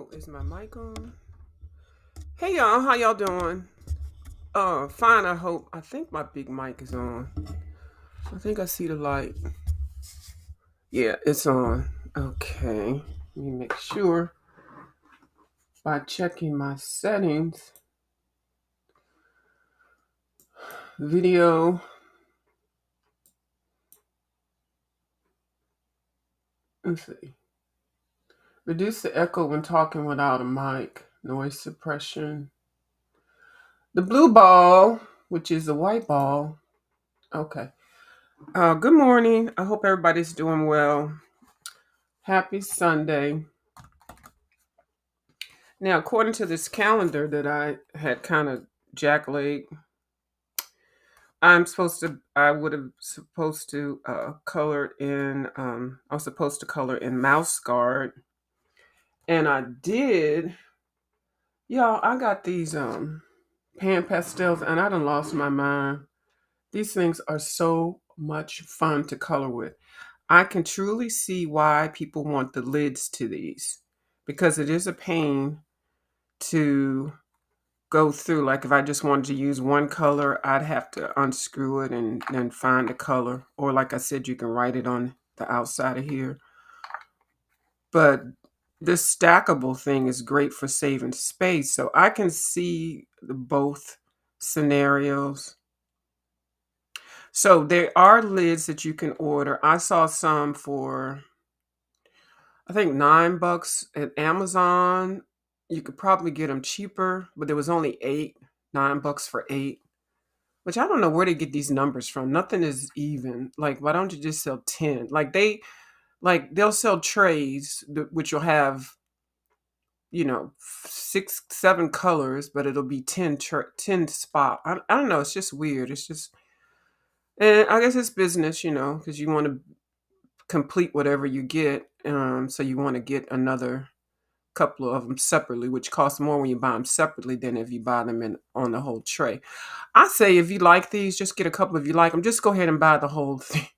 Oh, is my mic on? Hey y'all, how y'all doing? Fine, I hope. I think my big mic is on. I think I see the light. Yeah, it's on. Okay. Let me make sure by checking my settings. Video. Let's see. Reduce the echo when talking without a mic. Noise suppression. The blue ball, which is the white ball. Okay. Good morning. I hope everybody's doing well. Happy Sunday. Now, according to this calendar that I had kind of jackleg, I would have supposed to color in, I was supposed to color in Mouse Guard. And I did. Y'all, I got these pan pastels and I done lost my mind. These things are so much fun to color with. I can truly see why people want the lids to these because it is a pain to go through. Like if I just wanted to use one color, I'd have to unscrew it and then find the color. Or like I said, you can write it on the outside of here. But this stackable thing is great for saving space. So I can see both scenarios. So there are lids that you can order. I saw some for I think $9 at Amazon. You could probably get them cheaper, but there was only eight, $9 for eight. Which I don't know where they get these numbers from. Nothing is even. Like, why don't you just sell 10? They'll sell trays which will have, 6, 7 colors, but it'll be 10 spot. I don't know. It's just weird. It's just, and I guess it's business, because you want to complete whatever you get. So you want to get another couple of them separately, which costs more when you buy them separately than if you buy them in on the whole tray. I say if you like these, just get a couple. If you like them, just go ahead and buy the whole thing.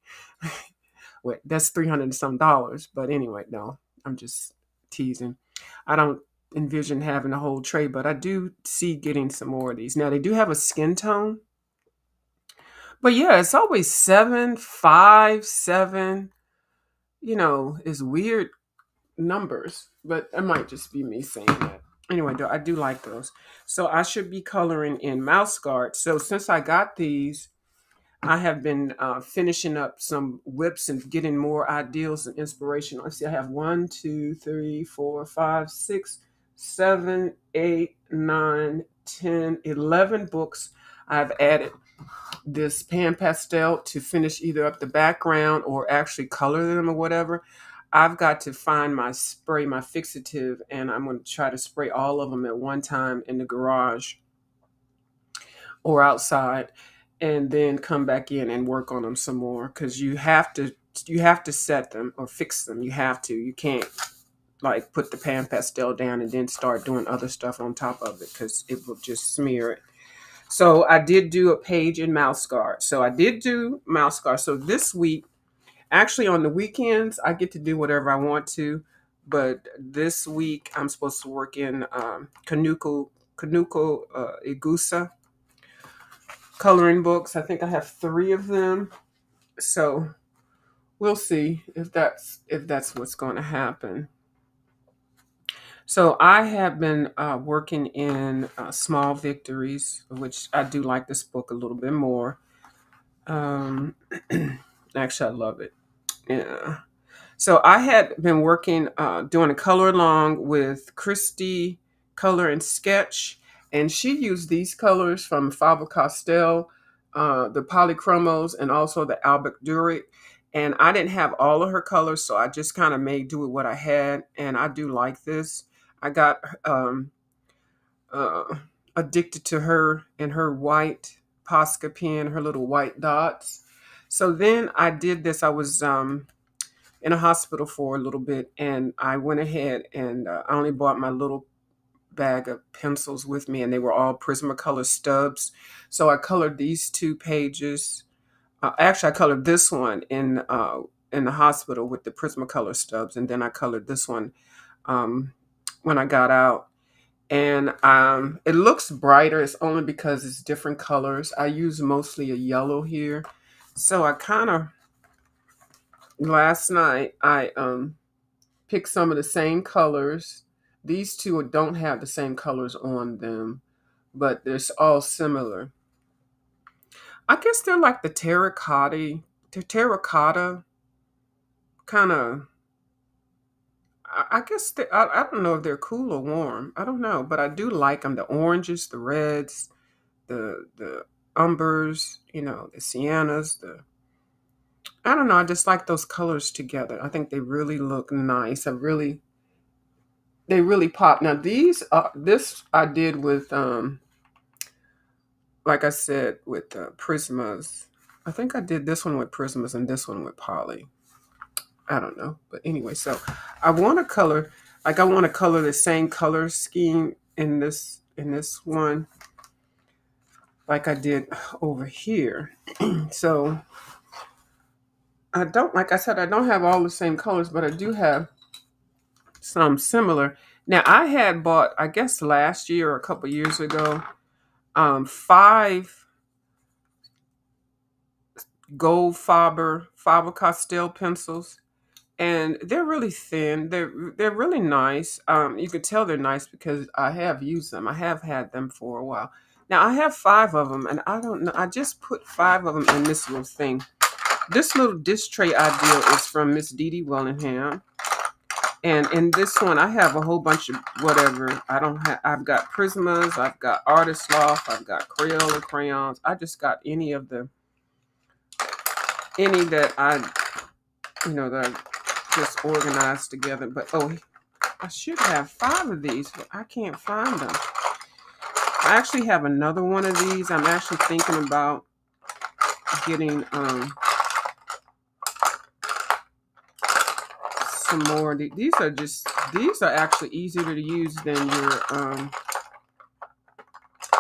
Wait, that's $300 and some dollars. But anyway, no, I'm just teasing. I don't envision having a whole tray, but I do see getting some more of these. Now they do have a skin tone, but yeah, it's always 7, 5, 7. It's weird numbers, but it might just be me saying that. Anyway, I do like those. So I should be coloring in Mouse Guard. So since I got these, I have been finishing up some whips and getting more ideals and inspiration. Let's see, I have 1, 2, 3, 4, 5, 6, 7, 8, 9, 10, 11 books. I've added this pan pastel to finish either up the background or actually color them or whatever. I've got to find my spray, my fixative, and I'm going to try to spray all of them at one time in the garage or outside, and then come back in and work on them some more because you have to set them or fix them. You have to. You can't like put the pan pastel down and then start doing other stuff on top of it because it will just smear it. So I did do a page in Mouse Guard. So I did do Mouse Guard. So this week, actually on the weekends, I get to do whatever I want to. But this week, I'm supposed to work in Kanuko Igusa coloring books. I think I have 3 of them. So we'll see if that's what's going to happen. So I have been working in Small Victories, which I do like this book a little bit more. Um, Actually, I love it. Yeah. So I had been working, doing a color along with Christy Color and Sketch, and she used these colors from Faber Castell, the Polychromos, and also the Albert Durick. And I didn't have all of her colors, so I just kind of made do with what I had, and I do like this. I got uh, addicted to her and her white Posca pen, her little white dots. So then I did this. I was in a hospital for a little bit, and I went ahead and I only bought my little bag of pencils with me, and they were all Prismacolor stubs. So I colored these 2 pages. Actually, I colored this one in the hospital with the Prismacolor stubs, and then I colored this one um, when I got out. And it looks brighter. It's only because it's different colors. I use mostly a yellow here. So I kind of, last night, I picked some of the same colors. These two don't have the same colors on them, but they're all similar. I guess they're like the terracotta kind of. I guess I don't know if they're cool or warm. I don't know, but I do like them. The oranges, the reds, the umbers, the siennas. The I don't know. I just like those colors together. I think they really look nice. They really pop. Now this I did with like I said with Prismas. I think I did this one with Prismas and this one with Poly. I don't know. But anyway, so I want to color I want to color the same color scheme in this one like I did over here. So I don't like I said I don't have all the same colors, but I do have some similar. Now I had bought I guess last year or a couple years ago five gold Faber Castell pencils, and they're really thin. They're really nice. You can tell they're nice because I have used them. I have had them for a while. Now I have five of them, and I don't know. I just put five of them in this little thing. This little dish tray ideal is from Miss Dee Dee Wellingham, and in this one I have a whole bunch of whatever. I don't have. I've got Prismas. I've got Artist Loft. I've got Crayola crayons. I just got any that that I just organized together. But I should have five of these, but I can't find them. I actually have another one of these. I'm actually thinking about getting some more. These are actually easier to use than your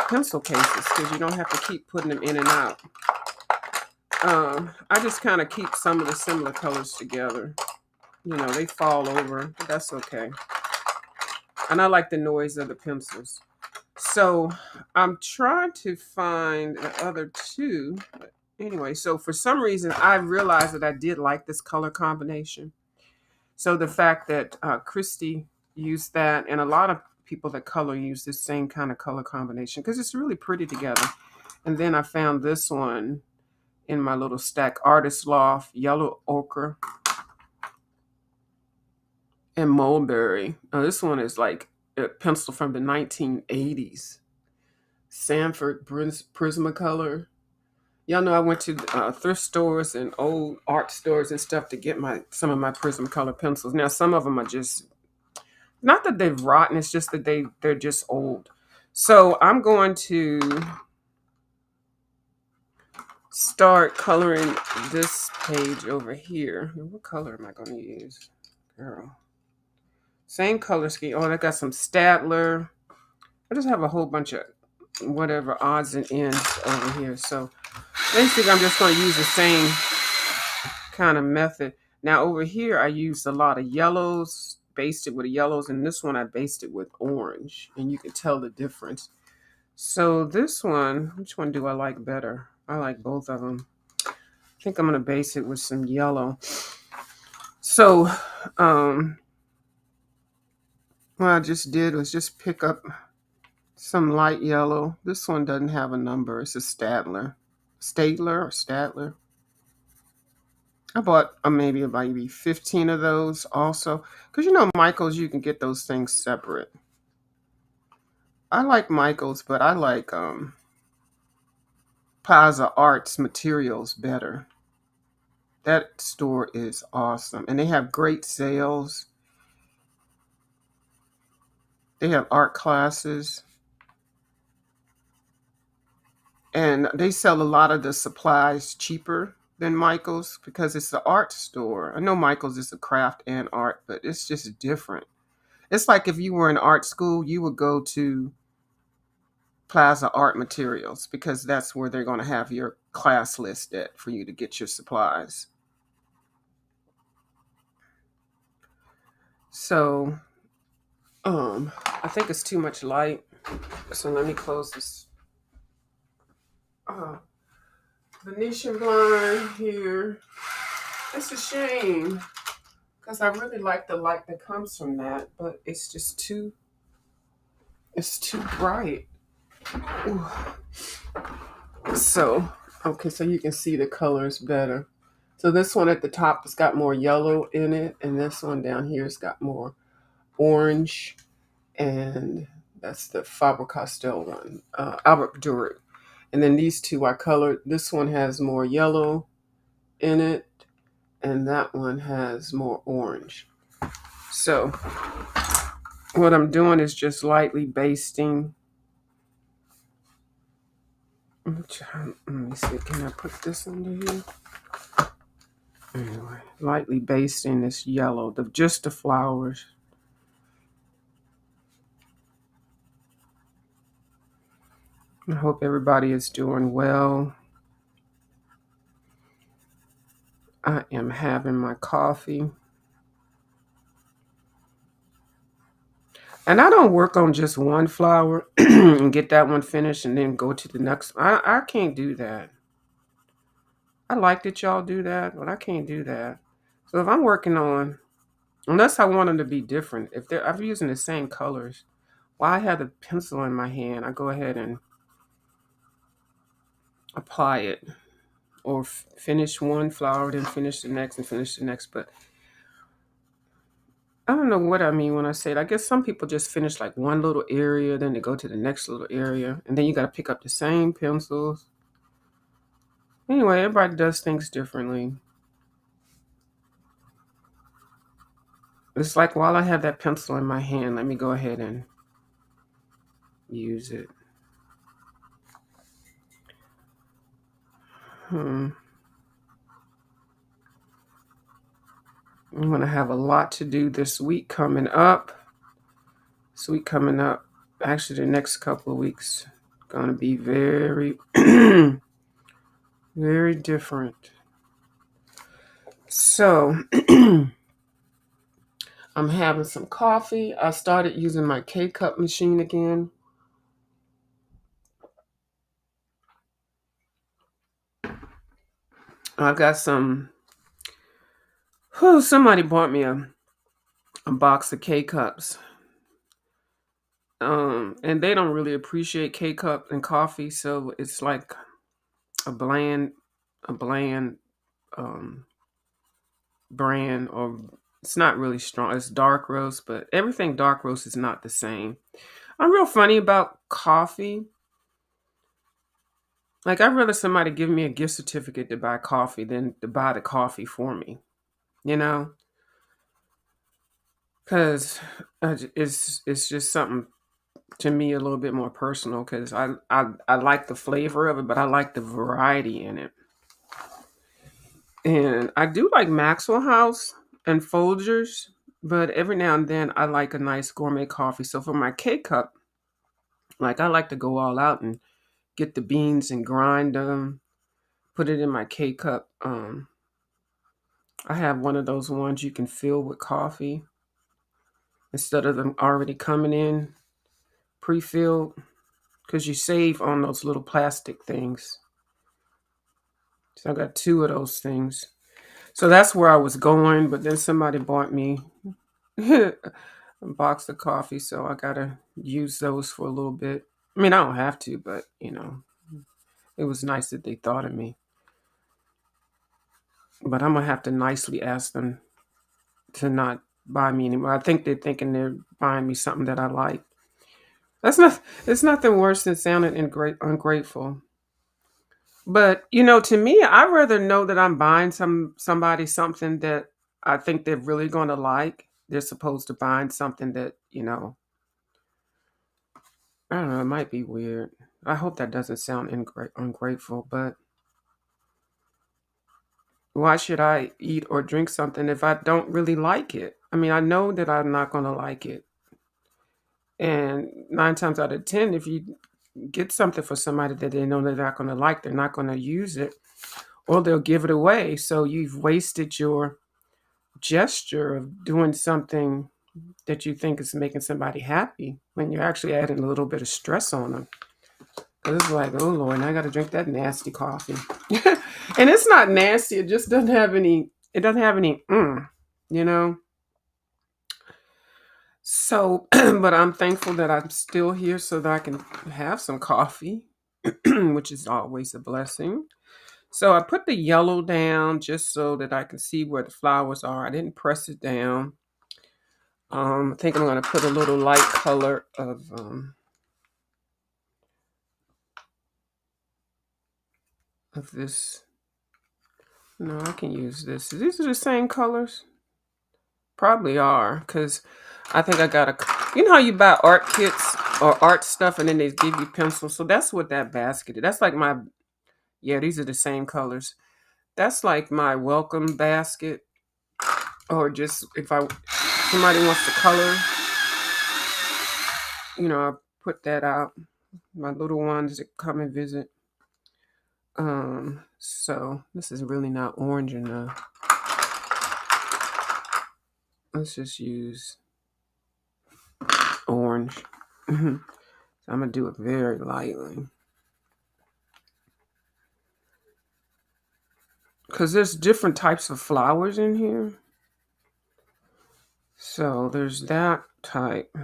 pencil cases because you don't have to keep putting them in and out. I just kind of keep some of the similar colors together. They fall over, but that's okay. And I like the noise of the pencils. So I'm trying to find the other two. But anyway, so for some reason, I realized that I did like this color combination. So the fact that Christy used that, and a lot of people that color use this same kind of color combination because it's really pretty together. And then I found this one in my little stack, Artist Loft, Yellow Ochre, and Mulberry. Now, this one is like a pencil from the 1980s. Sanford Prismacolor. Y'all know I went to thrift stores and old art stores and stuff to get some of my Prismacolor pencils. Now, some of them are just, not that they've rotten, it's just that they're just old. So I'm going to start coloring this page over here. What color am I going to use? Girl. Same color scheme. Oh, I got some Stadler. I just have a whole bunch of whatever odds and ends over here. So basically, I'm just going to use the same kind of method. Now over here, I used a lot of yellows, based it with yellows, and this one I based it with orange, and you can tell the difference. So this one, which one do I like better? I like both of them. I think I'm going to base it with some yellow. So what I just did was just pick up some light yellow. This one doesn't have a number. It's a Stadler. Stadler. I bought maybe 15 of those also. Because Michaels, you can get those things separate. I like Michaels, but I like Plaza Artist Materials better. That store is awesome. And they have great sales. They have art classes. And they sell a lot of the supplies cheaper than Michael's because it's the art store. I know Michael's is a craft and art, but it's just different. It's like if you were in art school, you would go to Plaza Art Materials because that's where they're going to have your class list at for you to get your supplies. So I think it's too much light. So let me close this uh, Venetian blind here. It's a shame because I really like the light that comes from that, but it's too bright. Ooh. So, okay, so you can see the colors better. So this one at the top has got more yellow in it, and this one down here has got more orange, and that's the Faber-Castell one, Albert Durer. And then these two are colored. This one has more yellow in it, and that one has more orange. So what I'm doing is just lightly basting. Let me see, can I put this under here? Anyway, lightly basting this yellow, just the flowers. I hope everybody is doing well. I am having my coffee. And I don't work on just one flower and get that one finished and then go to the next. I can't do that. I like that y'all do that, but I can't do that. So if I'm working on, unless I want them to be different, if I'm using the same colors, while I have the pencil in my hand, I go ahead and apply it or finish one flower, then finish the next and finish the next. But I don't know what I mean when I say it. I guess some people just finish like one little area, then they go to the next little area, and then you got to pick up the same pencils. Anyway, everybody does things differently. It's like while I have that pencil in my hand, let me go ahead and use it. I'm going to have a lot to do this week coming up. Actually the next couple of weeks, going to be very, very different. So I'm having some coffee. I started using my K-cup machine again. I've got somebody bought me a box of K-cups. And they don't really appreciate K-cup and coffee, so it's like a bland brand, or it's not really strong. It's dark roast, but everything dark roast is not the same. I'm real funny about coffee. Like, I'd rather somebody give me a gift certificate to buy coffee than to buy the coffee for me, you know? Because it's just something to me a little bit more personal, because I like the flavor of it, but I like the variety in it. And I do like Maxwell House and Folgers, but every now and then I like a nice gourmet coffee. So for my K cup, like, I like to go all out and get the beans and grind them, put it in my K cup. I have one of those ones you can fill with coffee instead of them already coming in pre-filled, because you save on those little plastic things. So I got two of those things. So that's where I was going, but then somebody bought me a box of coffee, so I gotta use those for a little bit. I mean, I don't have to, but it was nice that they thought of me. But I'm gonna have to nicely ask them to not buy me anymore. I think they're thinking they're buying me something that I like. It's nothing worse than sounding ungrateful. But to me, I'd rather know that I'm buying somebody something that I think they're really gonna like. They're supposed to buy something that, I don't know, it might be weird. I hope that doesn't sound ungrateful, but why should I eat or drink something if I don't really like it? I mean, I know that I'm not going to like it. And 9 times out of 10, if you get something for somebody that they know they're not going to like, they're not going to use it, or they'll give it away. So you've wasted your gesture of doing something that you think is making somebody happy when you're actually adding a little bit of stress on them. 'Cause it's like, oh Lord, now I got to drink that nasty coffee, and it's not nasty. It just doesn't have any. It doesn't have any. You know. So, but I'm thankful that I'm still here so that I can have some coffee, which is always a blessing. So I put the yellow down just so that I can see where the flowers are. I didn't press it down. I think I'm going to put a little light color of this. No, I can use this. These are the same colors. Probably are, because I think I got a. You know how you buy art kits or art stuff, and then they give you pencils. So that's what that basket is. That's like my. Yeah, these are the same colors. That's like my welcome basket, or just if somebody wants to color, I put that out. My little ones that come and visit. So this is really not orange enough. Let's just use orange. So I'm gonna do it very lightly. Because there's different types of flowers in here. So there's that type.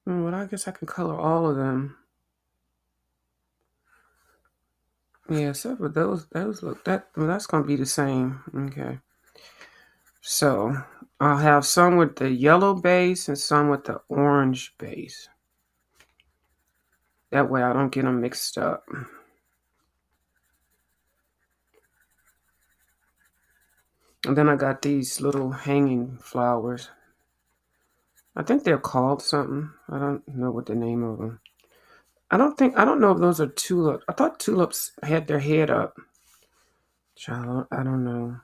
Well, I guess I can color all of them. Yeah, except for those look that's gonna be the same. Okay. So I'll have some with the yellow base and some with the orange base. That way I don't get them mixed up. And then I got these little hanging flowers. I think they're called something. I don't know what the name of them. I don't know if those are tulips. I thought tulips had their head up. Child, I don't know.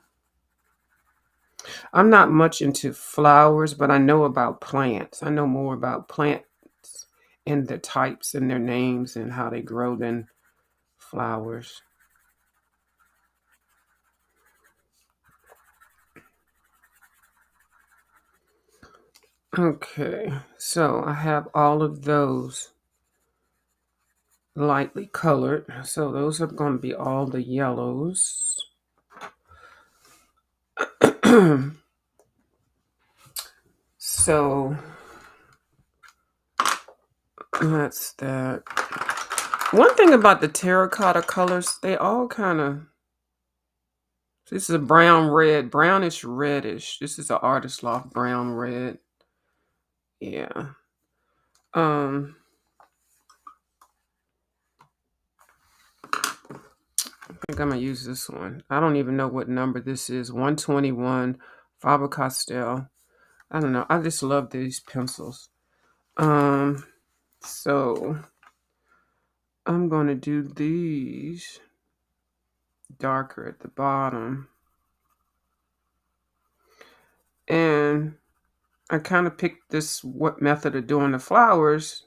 I'm not much into flowers, but I know about plants. I know more about plants and the types and their names and how they grow than flowers. Okay, so I have all of those lightly colored. So those are going to be all the yellows. So that's that. One thing about the terracotta colors, they all kind of. This is a brown red, brownish reddish. This is an Artist Loft brown red. Yeah. I think I'm gonna use this one. I don't even know what number this is. 121 Faber Castell. I don't know. I just love these pencils. So I'm gonna do these darker at the bottom. And I kind of picked this what method of doing the flowers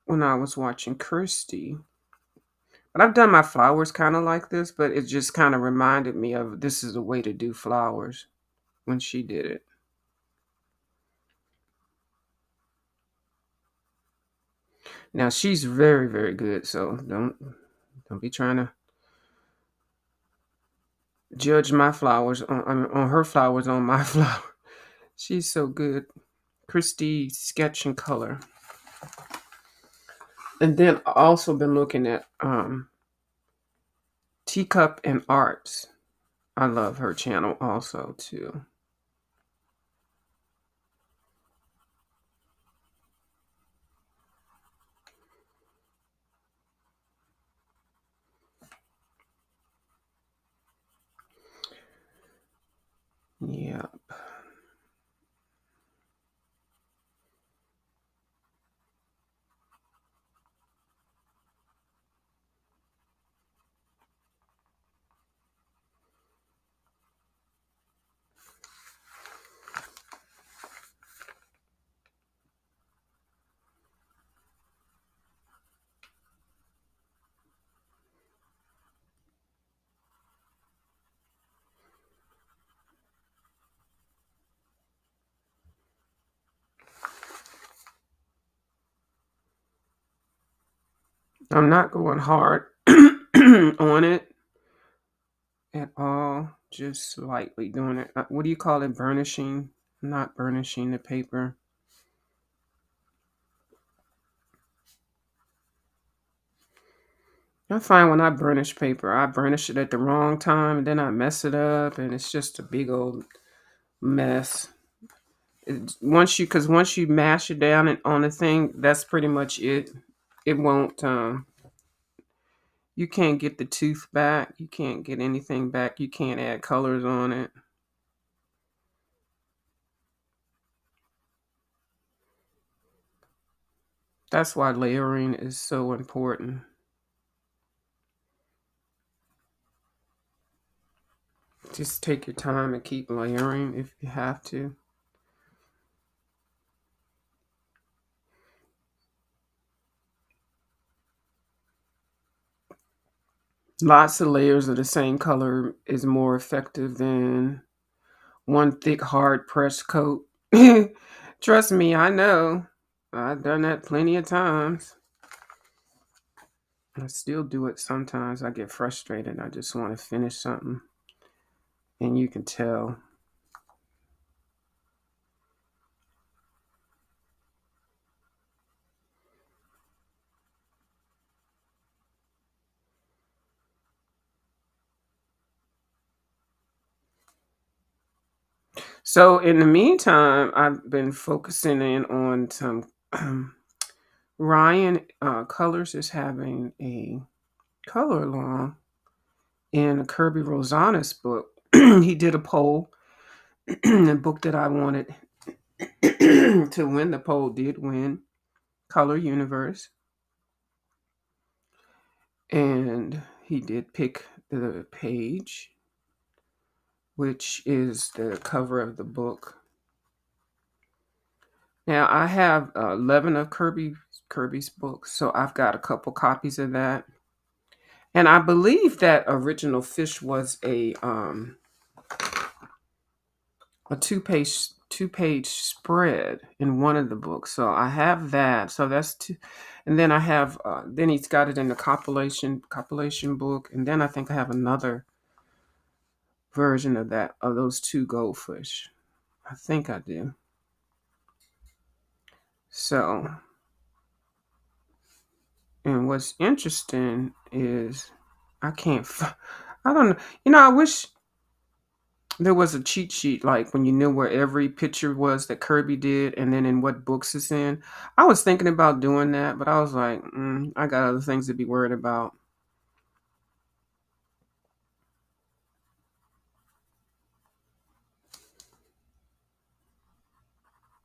when I was watching Christy. But I've done my flowers kind of like this, but it just kind of reminded me of this is the way to do flowers when she did it. Now she's very, very good, so don't be trying to judge my flowers on her flowers on my flower. She's so good. Christy Sketch and Color. And then I also been looking at Teacup and Arts. I love her channel also too. Yeah. I'm not going hard on it at all. Just slightly doing it. What do you call it? Burnishing? Not burnishing the paper. I find when I burnish paper, I burnish it at the wrong time, and then I mess it up, and it's just a big old mess. Once you mash it down and on the thing, that's pretty much it. It won't. You can't get the tooth back. You can't get anything back. You can't add colors on it. That's why layering is so important. Just take your time and keep layering if you have to. Lots of layers of the same color is more effective than one thick, hard press coat. Trust me, I know. I've done that plenty of times. I still do it sometimes. I get frustrated. I just want to finish something. And you can tell. So in the meantime, I've been focusing in on some Ryan Colors is having a color along in Kirby Rosanna's book. He did a poll. The book that I wanted to win the poll did win Color Universe. And he did pick the page, which is the cover of the book. Now I have 11 of Kirby's books, so I've got a couple copies of that. And I believe that Original Fish was a two page spread in one of the books. So I have that. So that's two, and then I have then he's got it in the compilation book, and then I think I have another version of that of those two goldfish. I think I do. So, and what's interesting is I can't. I don't know. I wish there was a cheat sheet, like when you knew where every picture was that Kirby did, and then in what books it's in. I was thinking about doing that, but I was like, I got other things to be worried about.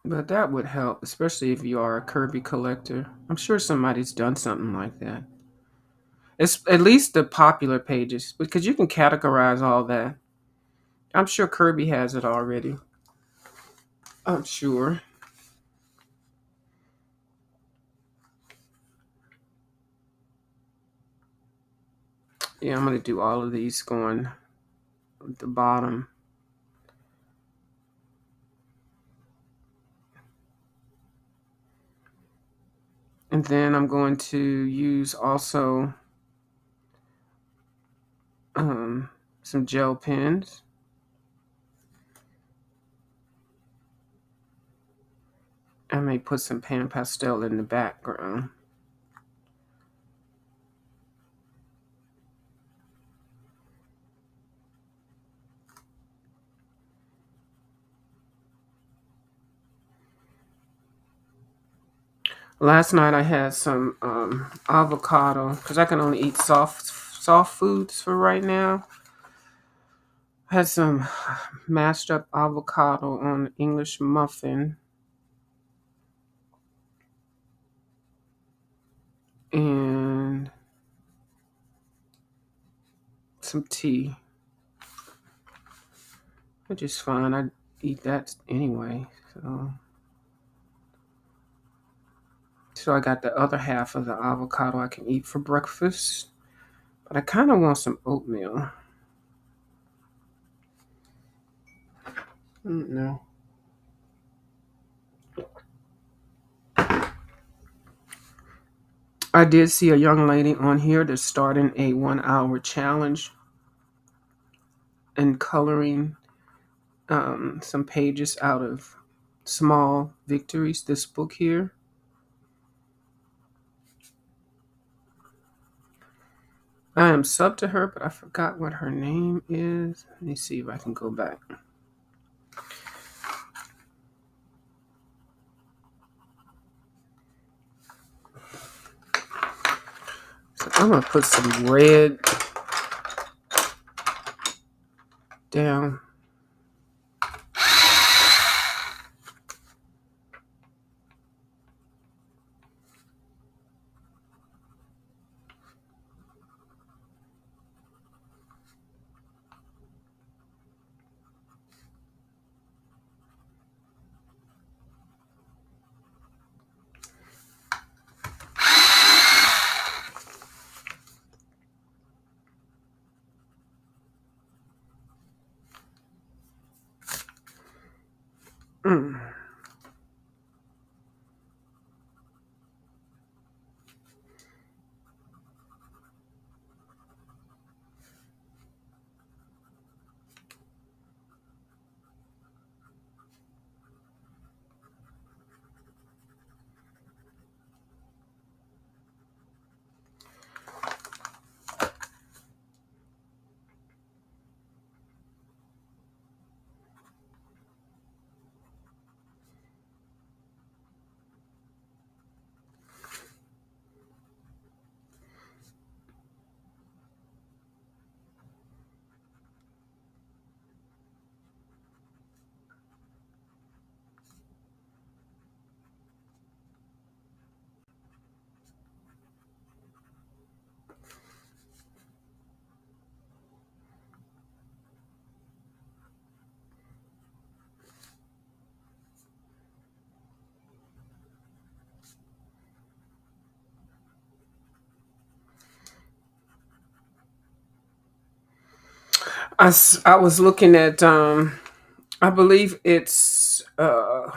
But that would help, especially if you are a Kirby collector. I'm sure somebody's done something like that. It's at least the popular pages, because you can categorize all that. I'm sure Kirby has it already. I'm sure. Yeah, I'm gonna do all of these going at the bottom. And then I'm going to use also um, some gel pens. I may put some pan pastel in the background. Last night I had some avocado because I can only eat soft foods for right now. I had some mashed up avocado on English muffin and some tea, which is fine. I eat that anyway. So I got the other half of the avocado I can eat for breakfast. But I kind of want some oatmeal. No. I did see a young lady on here that's starting a 1 hour challenge and coloring some pages out of Small Victories, this book here. I am sub to her, but I forgot what her name is. Let me see if I can go back. So I'm going to put some red down. Mm. I was looking at, I believe it's Color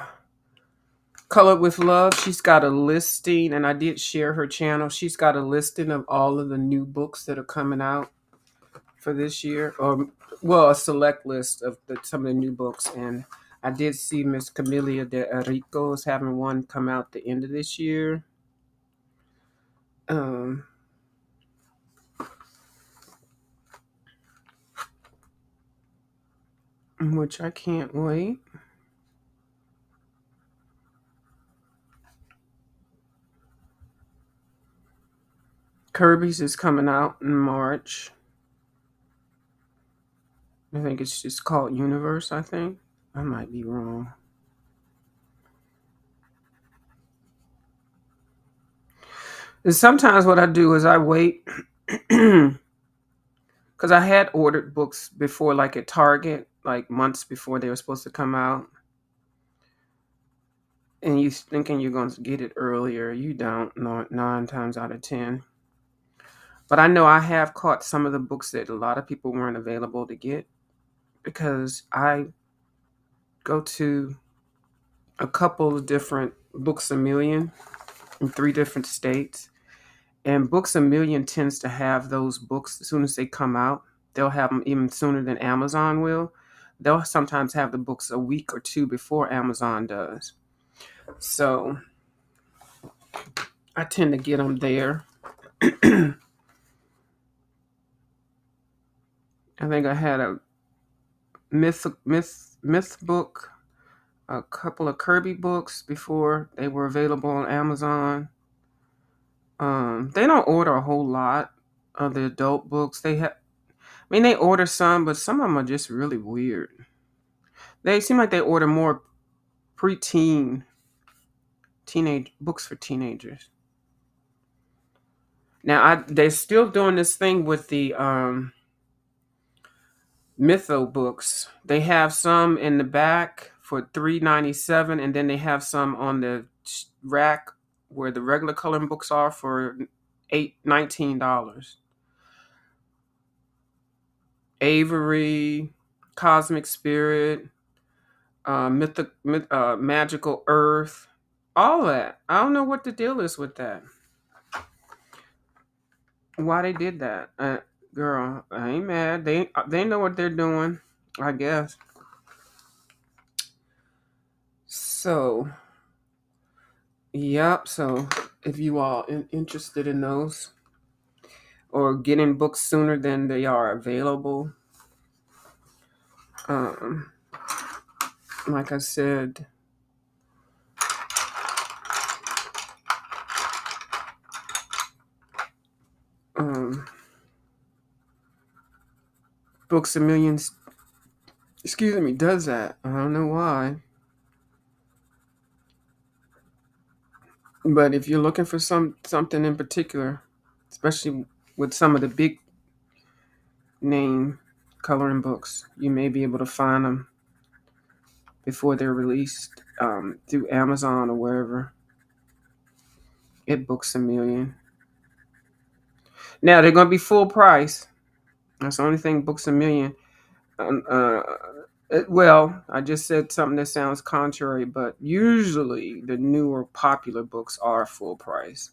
with Love. She's got a listing, and I did share her channel. She's got a listing of all of the new books that are coming out for this year, or well, a select list of some of the new books. And I did see Miss Camelia de Rico is having one come out the end of this year, um, which I can't wait. Kirby's is coming out in March. I think it's just called Universe, I think. I might be wrong. And sometimes what I do is I wait because I had ordered books before, like at Target, like months before they were supposed to come out. And you thinking you're going to get it earlier. You don't, 9 times out of 10. But I know I have caught some of the books that a lot of people weren't available to get because I go to a couple of different Books a Million in 3 different states. And Books a Million tends to have those books as soon as they come out. They'll have them even sooner than Amazon will. They'll sometimes have the books a week or two before Amazon does. So I tend to get them there. I think I had a myth book, a couple of Kirby books before they were available on Amazon. They don't order a whole lot of the adult books. They order some, but some of them are just really weird. They seem like they order more preteen, teenage books for teenagers. Now they're still doing this thing with the Mytho books. They have some in the back for $3.97, and then they have some on the rack where the regular coloring books are for $19. Avery, Cosmic Spirit, Magical Earth, all that. I don't know what the deal is with that. Why they did that? Girl, I ain't mad. They know what they're doing, I guess. So, yep. So, if you are interested in those or getting books sooner than they are available, um, like I said, um, Books a Millions, excuse me, does that. I don't know why, but if you're looking for something in particular, especially with some of the big name coloring books, you may be able to find them before they're released through Amazon or wherever. It Books a Million. Now they're gonna be full price. That's the only thing. Books a Million. Well, I just said something that sounds contrary, but usually the newer popular books are full price.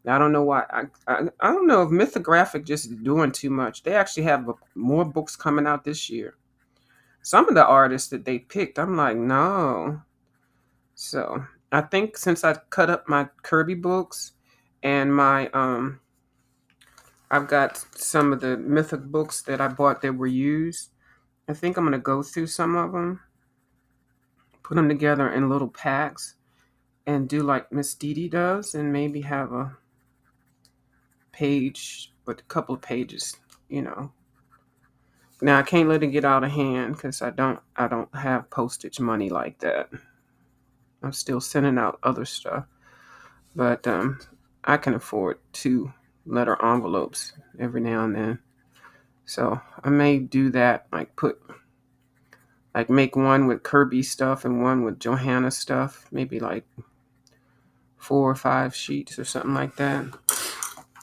I don't know why. I don't know if Mythographic just is doing too much. They actually have more books coming out this year. Some of the artists that they picked, I'm like, no. So I think since I cut up my Kirby books and my I've got some of the Mythic books that I bought that were used. I think I'm gonna go through some of them, put them together in little packs, and do like Miss Dee does, and maybe have a page, but a couple of pages. You know. Now I can't let it get out of hand because I don't have postage money like that. I'm still sending out other stuff, but I can afford 2 letter envelopes every now and then. So I may do that, like make one with Kirby stuff and one with Johanna stuff, maybe like 4 or 5 sheets or something like that.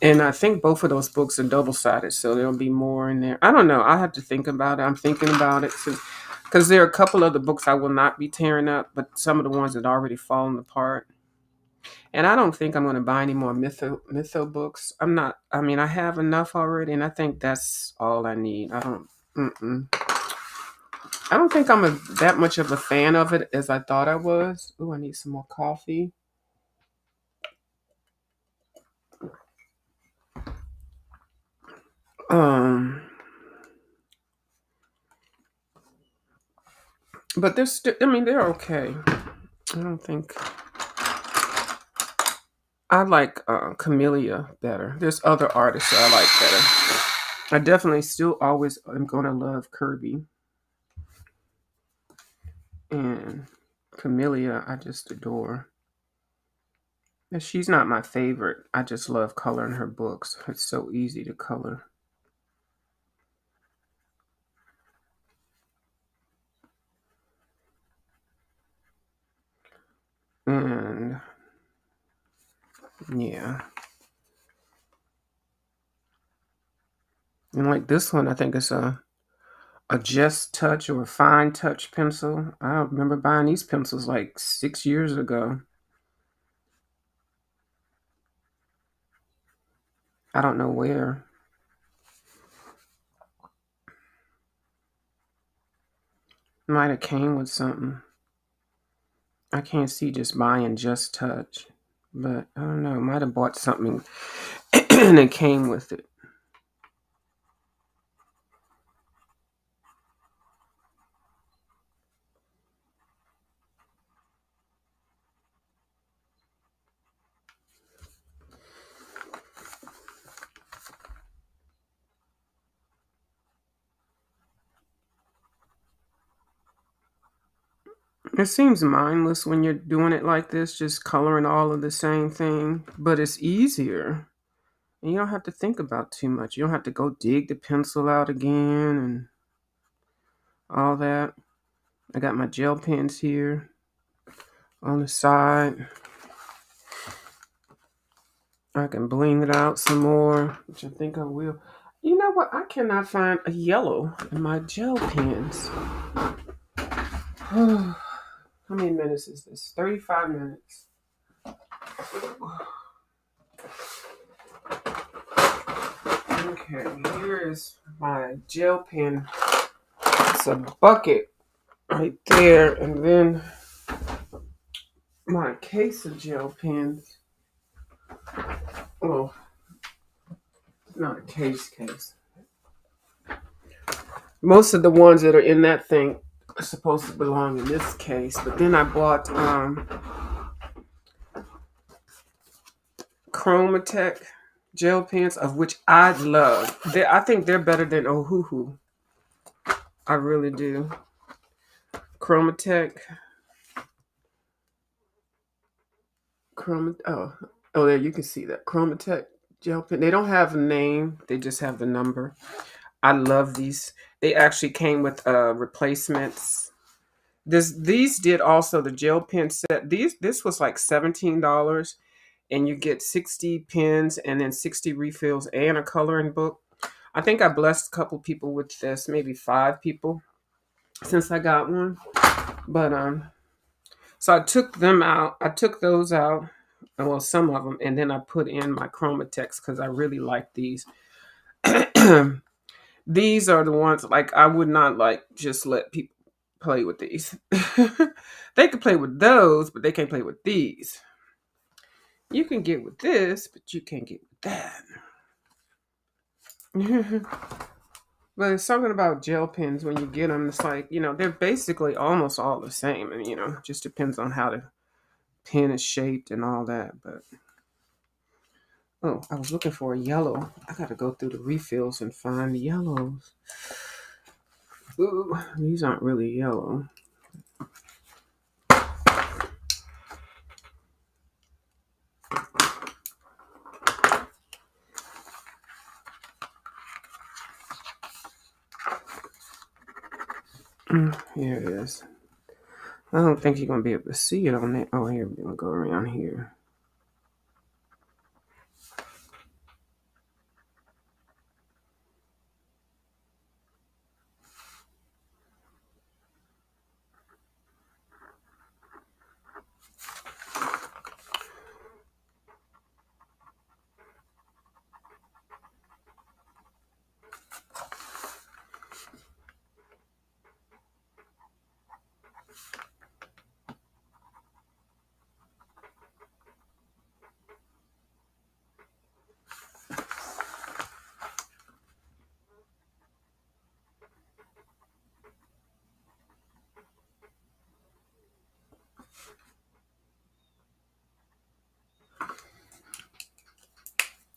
And I think both of those books are double sided, so there'll be more in there. I don't know. I have to think about it. I'm thinking about it because there are a couple of the books I will not be tearing up, but some of the ones that already fallen apart. And I don't think I'm going to buy any more mytho books. I'm not. I mean, I have enough already, and I think that's all I need. I don't. Mm-mm. I don't think I'm that much of a fan of it as I thought I was. Ooh, I need some more coffee. Um, but they're still. I mean, they're okay. I don't think I like Camellia better. There's other artists that I like better. I definitely still always am gonna love Kirby and Camellia. I just adore. And she's not my favorite. I just love coloring her books. It's so easy to color. And yeah. And like this one, I think it's a Just Touch or a Fine Touch pencil. I remember buying these pencils like 6 years ago. I don't know where. Might have came with something. I can't see just buying Just Touch. But I don't know. Might have bought something and it came with it. It seems mindless when you're doing it like this, just coloring all of the same thing, but it's easier. And you don't have to think about too much. You don't have to go dig the pencil out again and all that. I got my gel pens here on the side. I can bling it out some more, which I think I will. You know what? I cannot find a yellow in my gel pens. How many minutes is this? 35 minutes. Okay, here is my gel pen. It's a bucket right there, and then my case of gel pens. Well, not a case. Most of the ones that are in that thing are supposed to belong in this case, but then I bought Chromatech gel pens, of which I love. I think they're better than Ohuhu. I really do. Chromatech. Oh, there you can see that Chromatech gel pen. They don't have a name; they just have the number. I love these. They actually came with replacements. These did also the gel pen set. This was like $17, and you get 60 pens and then 60 refills and a coloring book. I think I blessed a couple people with this, maybe 5 people since I got one. But so I took them out. I took those out, well, some of them, and then I put in my Chromatex because I really like these. These are the ones like I would not like just let people play with these. They can play with those, but they can't play with these. You can get with this, but you can't get with that. But it's something about gel pens when you get them. It's like, they're basically almost all the same. And, just depends on how the pen is shaped and all that. But, oh, I was looking for a yellow. I got to go through the refills and find the yellows. Ooh, these aren't really yellow. Here it is. I don't think you're going to be able to see it on that. Oh, here, we're going to go around here.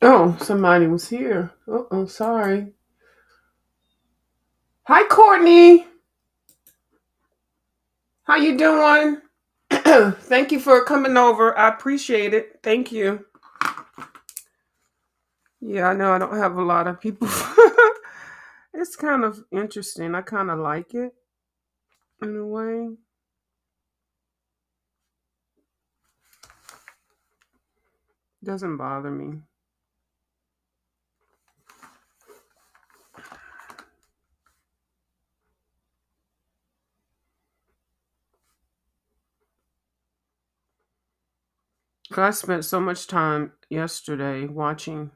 Oh, somebody was here. Uh-oh, sorry. Hi, Courtney. How you doing? Thank you for coming over. I appreciate it. Thank you. Yeah, I know I don't have a lot of people. It's kind of interesting. I kind of like it in a way. Doesn't bother me. I spent so much time yesterday watching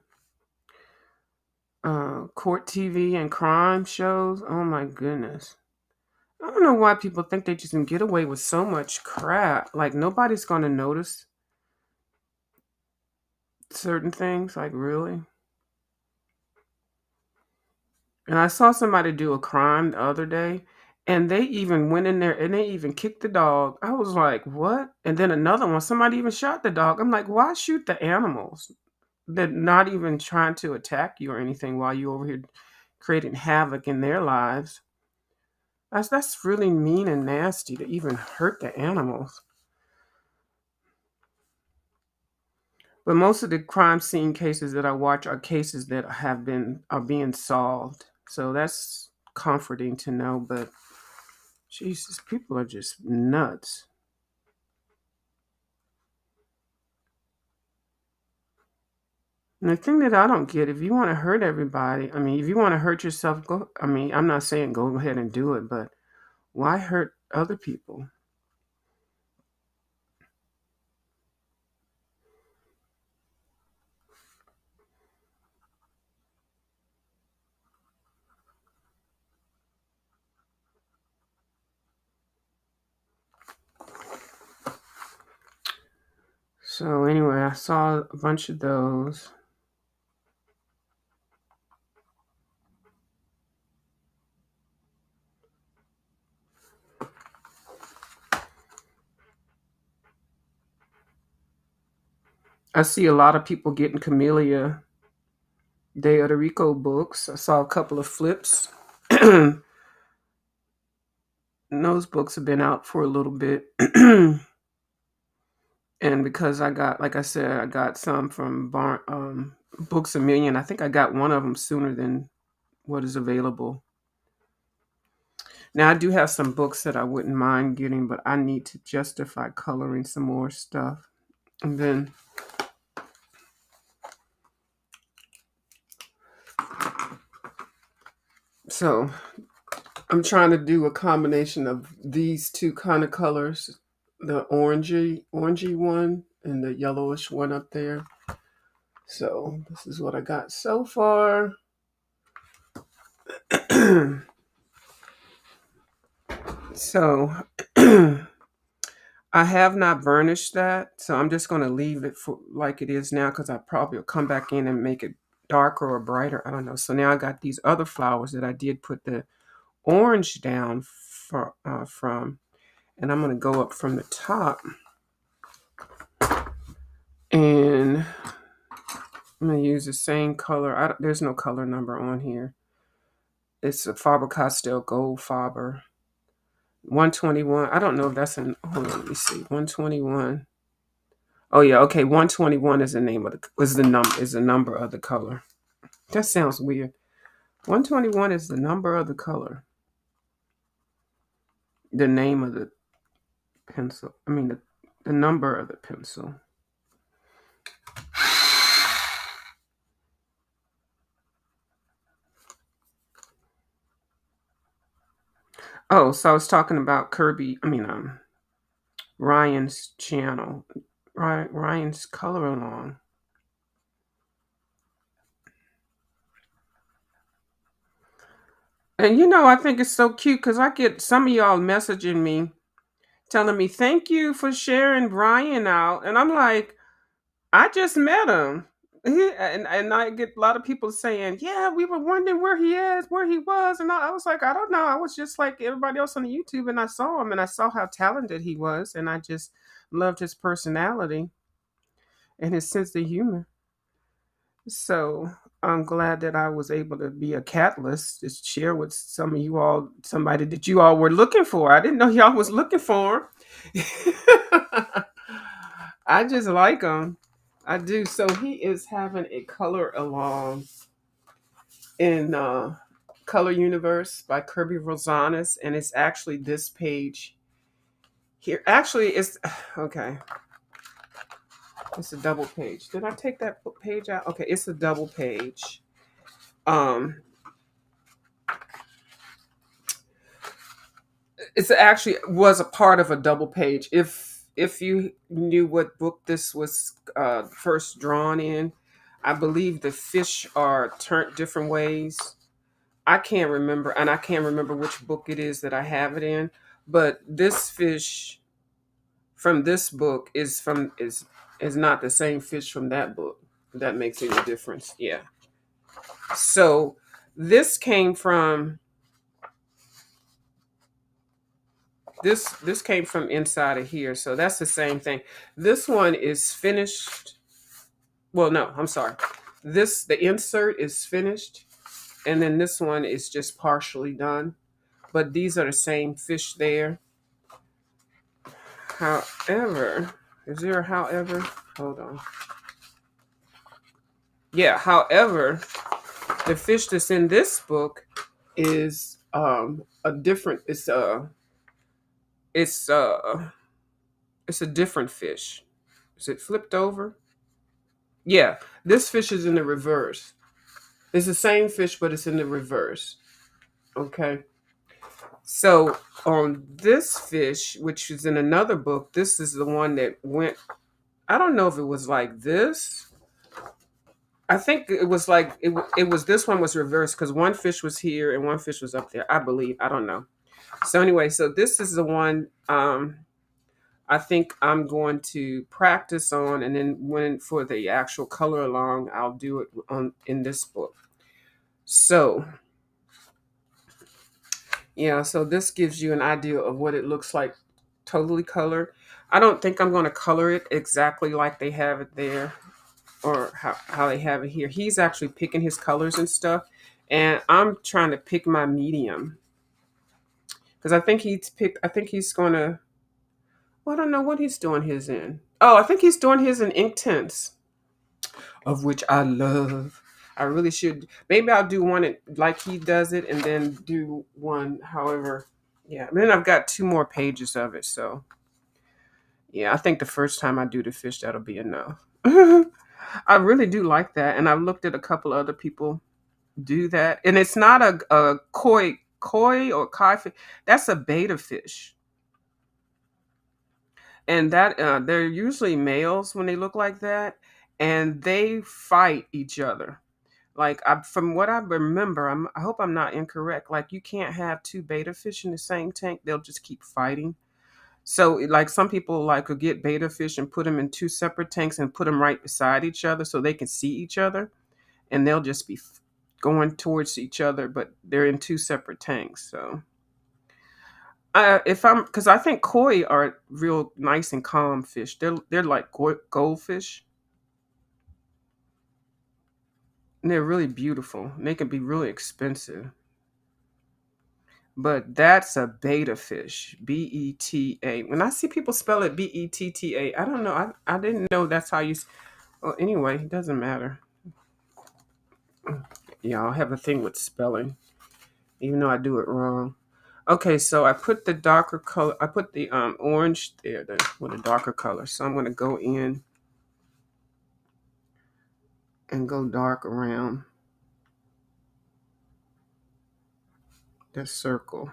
court TV and crime shows. Oh my goodness. I don't know why people think they just can get away with so much crap. Like nobody's going to notice certain things. Like really. And I saw somebody do a crime the other day, and they even went in there and they even kicked the dog. I was like, what? And then another one, somebody even shot the dog. I'm like, why shoot the animals? They're not even trying to attack you or anything while you over here creating havoc in their lives. That's really mean and nasty to even hurt the animals. But most of the crime scene cases that I watch are cases that are being solved. So that's comforting to know, but Jesus, people are just nuts. And the thing that I don't get, if you want to hurt everybody, I mean, if you want to hurt yourself, go. I mean, I'm not saying go ahead and do it, but why hurt other people? So anyway, I saw a bunch of those. I see a lot of people getting Camellia de Rico books. I saw a couple of flips. And those books have been out for a little bit. And because I got, like I said, I got some from Books a Million. I think I got one of them sooner than what is available. Now I do have some books that I wouldn't mind getting, but I need to justify coloring some more stuff. And then so I'm trying to do a combination of these two kind of colors, the orangey one and the yellowish one up there. So this is what I got so far. So I have not burnished that, so I'm just going to leave it for like it is now because I probably will come back in and make it darker or brighter. I don't know. So now I got these other flowers that I did put the orange down from, and I'm going to go up from the top, and I'm going to use the same color. There's no color number on here. It's a Faber-Castell Gold Faber 121. I don't know if that's an. Hold on, let me see. 121. Oh yeah, okay. 121 is the name of the number of the color. That sounds weird. 121 is the number of the color. The name of the pencil. I mean the number of the pencil. Oh, so I was talking about Ryan's channel. Ryan's color along. And I think it's so cute because I get some of y'all messaging me telling me, thank you for sharing Brian out. And I'm like, I just met him. And I get a lot of people saying, yeah, we were wondering where he was. And I was like, I don't know. I was just like everybody else on the YouTube and I saw him and I saw how talented he was. And I just loved his personality and his sense of humor. So I'm glad that I was able to be a catalyst to share with some of you all, somebody that you all were looking for. I didn't know y'all was looking for him. I just like him. I do. So he is having a color along in Color Universe by Kirby Rosanes, and it's actually this page here. Actually, it's okay. It's a double page. Did I take that page out? Okay, it's a double page. It's actually was a part of a double page. If you knew what book this was first drawn in, I believe the fish are turned different ways. I can't remember, and I can't remember which book it is that I have it in. But this fish from this book is not the same fish from that book. If that makes any difference. Yeah. So this came from this came from inside of here. So that's the same thing. This one is finished. Well, no, I'm sorry. The insert is finished, and then this one is just partially done. But these are the same fish there. However, is there a however? Hold on. Yeah, however, the fish that's in this book is a different it's it's a different fish. Is it flipped over? Yeah, this fish is in the reverse. It's the same fish, but it's in the reverse. Okay. So on this fish, which is in another book, this is the one that went. I don't know if it was like this. I think it was like it was this one was reversed because one fish was here and one fish was up there. I believe. I don't know. So anyway, so this is the one I think I'm going to practice on, and then when for the actual color along, I'll do it on in this book. So yeah, so this gives you an idea of what it looks like totally colored. I don't think I'm going to color it exactly like they have it there, or how they have it here. He's actually picking his colors and stuff, and I'm trying to pick my medium because I think he's going to. Well, I don't know what he's doing his in. Oh, I think he's doing his in ink tints, of which I love. I really should. Maybe I'll do one like he does it, and then do one however. Yeah, and then I've got two more pages of it. So yeah, I think the first time I do the fish, that'll be enough. I really do like that, and I've looked at a couple other people do that, and it's not a koi or kai fish. That's a beta fish, and that they're usually males when they look like that, and they fight each other. Like from what I remember, I hope I'm not incorrect. Like you can't have two beta fish in the same tank; they'll just keep fighting. So like some people like will get beta fish and put them in two separate tanks and put them right beside each other so they can see each other, and they'll just be going towards each other, but they're in two separate tanks. So if I'm because I think koi are real nice and calm fish. They're like goldfish, and they're really beautiful. And they can be really expensive. But that's a beta fish, Beta. When I see people spell it Betta, I don't know. I didn't know that's how you. Well, anyway, it doesn't matter. Yeah, I'll have a thing with spelling, even though I do it wrong. Okay, so I put the darker color. I put the orange there with a darker color. So I'm going to go in and go dark around the circle.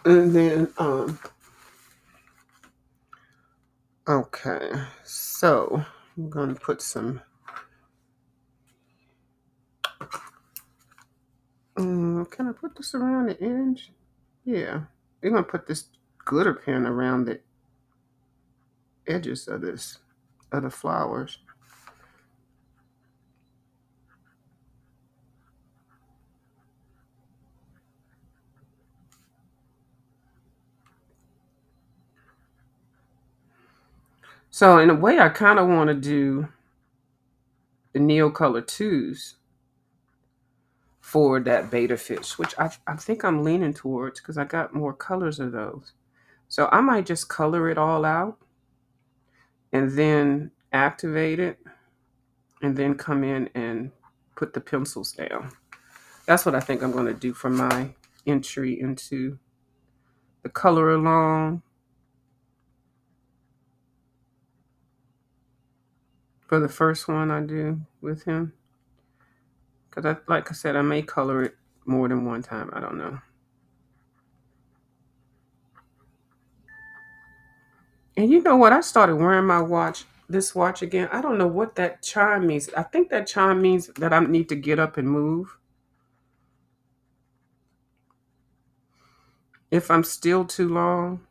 And then, okay, so I'm going to put some, can I put this around the edge? Yeah, we're going to put this glitter pen around the edges of of the flowers. So in a way, I kind of want to do the Neocolor 2s for that beta fish, which I think I'm leaning towards because I got more colors of those. So I might just color it all out and then activate it and then come in and put the pencils down. That's what I think I'm going to do for my entry into the color along for the first one I do with him. Because like I said, I may color it more than one time. I don't know. And you know what? I started wearing this watch again. I don't know what that chime means. I think that chime means that I need to get up and move. If I'm still too long,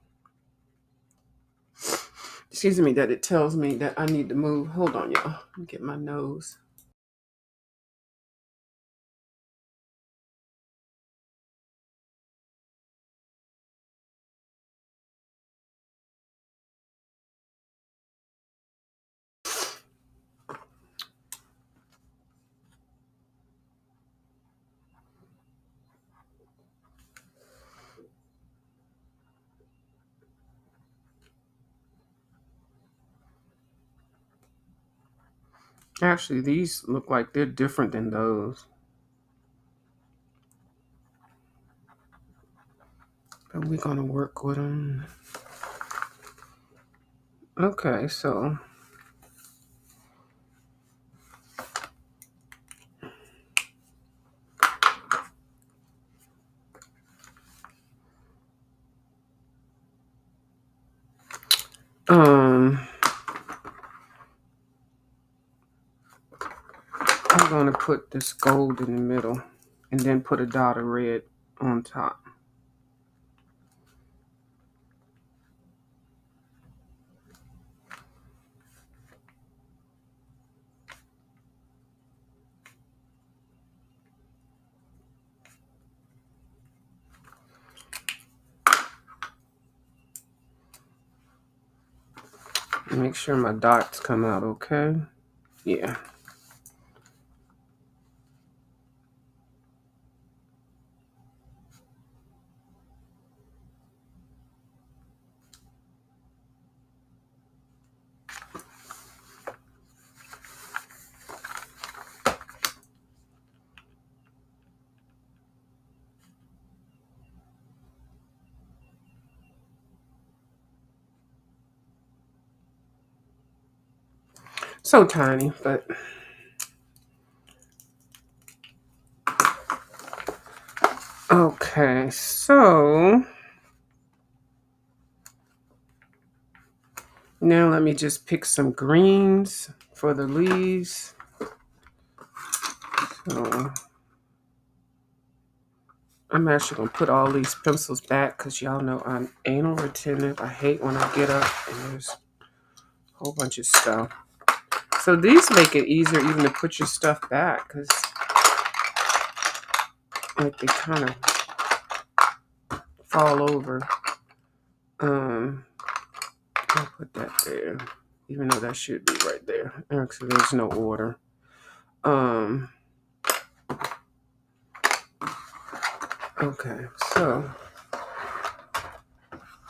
excuse me, that it tells me that I need to move. Hold on, y'all. Let me get my nose. Actually, these look like they're different than those. But we're going to work with them. Okay, so I'm going to put this gold in the middle and then put a dot of red on top. Make sure my dots come out okay. Yeah. So tiny, but okay, so now let me just pick some greens for the leaves. So I'm actually gonna put all these pencils back because y'all know I'm anal retentive. I hate when I get up and there's a whole bunch of stuff. So these make it easier even to put your stuff back because like they kind of fall over. I'll put that there, even though that should be right there. Actually, there's no order. Okay, so,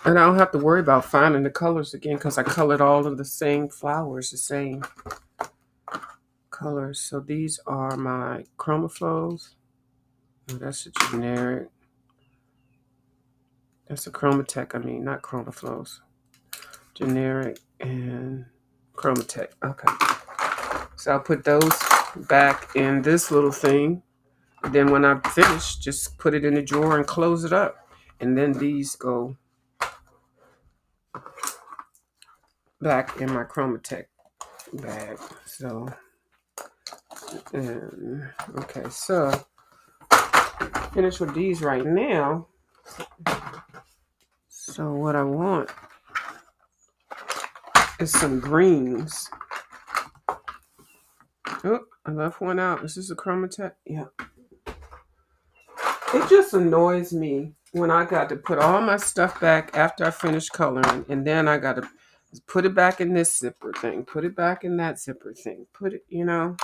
and I don't have to worry about finding the colors again because I colored all of the same flowers, the same colors. So these are my chromaflows. Oh, that's a generic. That's a chromatech. I mean, not chromaflows. Generic and chromatech. Okay. So I'll put those back in this little thing. Then when I finish, just put it in the drawer and close it up. And then these go back in my Chromatech bag. So, okay, so finish with these right now. So what I want is some greens. Oh, I left one out. Is this a Chromatech? Yeah. It just annoys me when I got to put all my stuff back after I finish coloring, and then I got to put it back in this zipper thing, put it back in that zipper thing, put it, you know.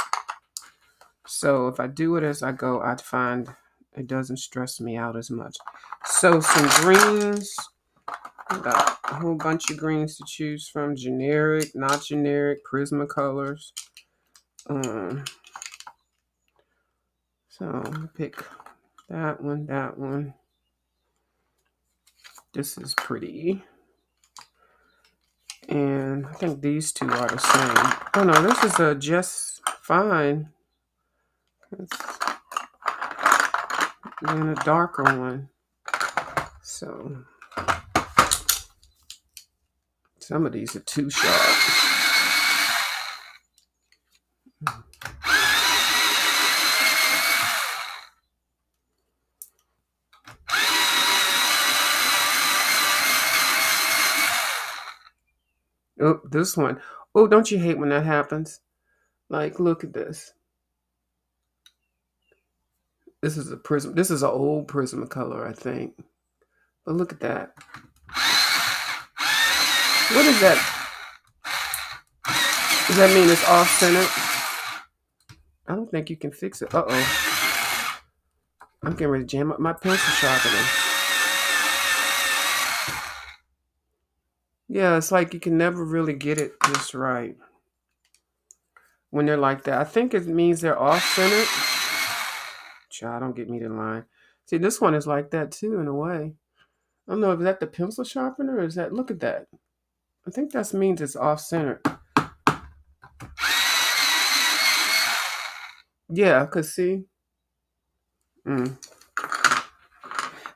So if I do it as I go, I'd find it doesn't stress me out as much. So some greens, got a whole bunch of greens to choose from, generic, not generic, Prismacolors. So pick that one, that one. This is pretty. And I think these two are the same. Oh no, this is a just fine. And a darker one. So some of these are too sharp. Oh, this one. Oh, don't you hate when that happens? Like, look at this. This is a prism. This is an old Prismacolor, I think. But look at that. What is that? Does that mean it's off-centered? I don't think you can fix it. Uh-oh. I'm getting ready to jam up my pencil sharpener. Yeah, it's like you can never really get it just right when they're like that. I think it means they're off-centered. Child, don't get me to line. See, this one is like that too, in a way. I don't know, is that the pencil sharpener or is that, look at that. I think that means it's off-centered. Yeah, because see,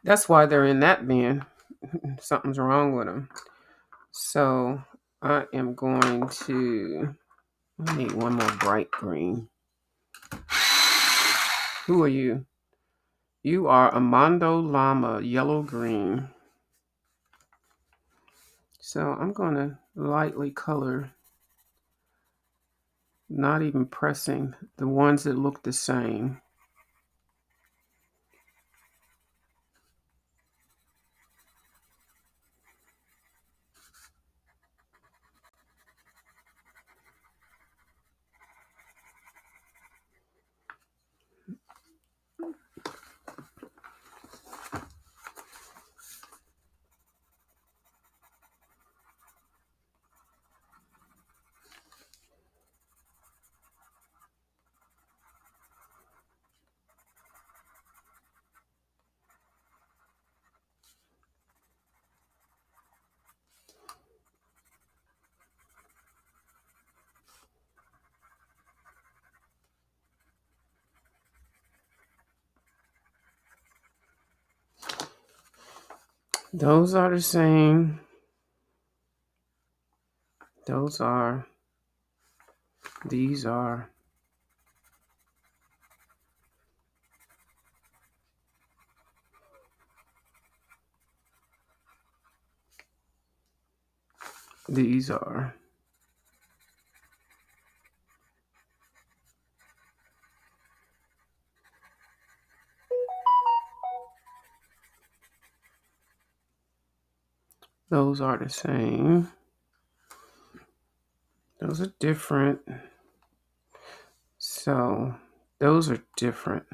that's why they're in that bin. Something's wrong with them. So I am going to, I need one more bright green. Who are you? You are Amando Llama, yellow green. So I'm going to lightly color, not even pressing, the ones that look the same. Those are the same. Those are. These are. These are. Those are the same. Those are different. So those are different.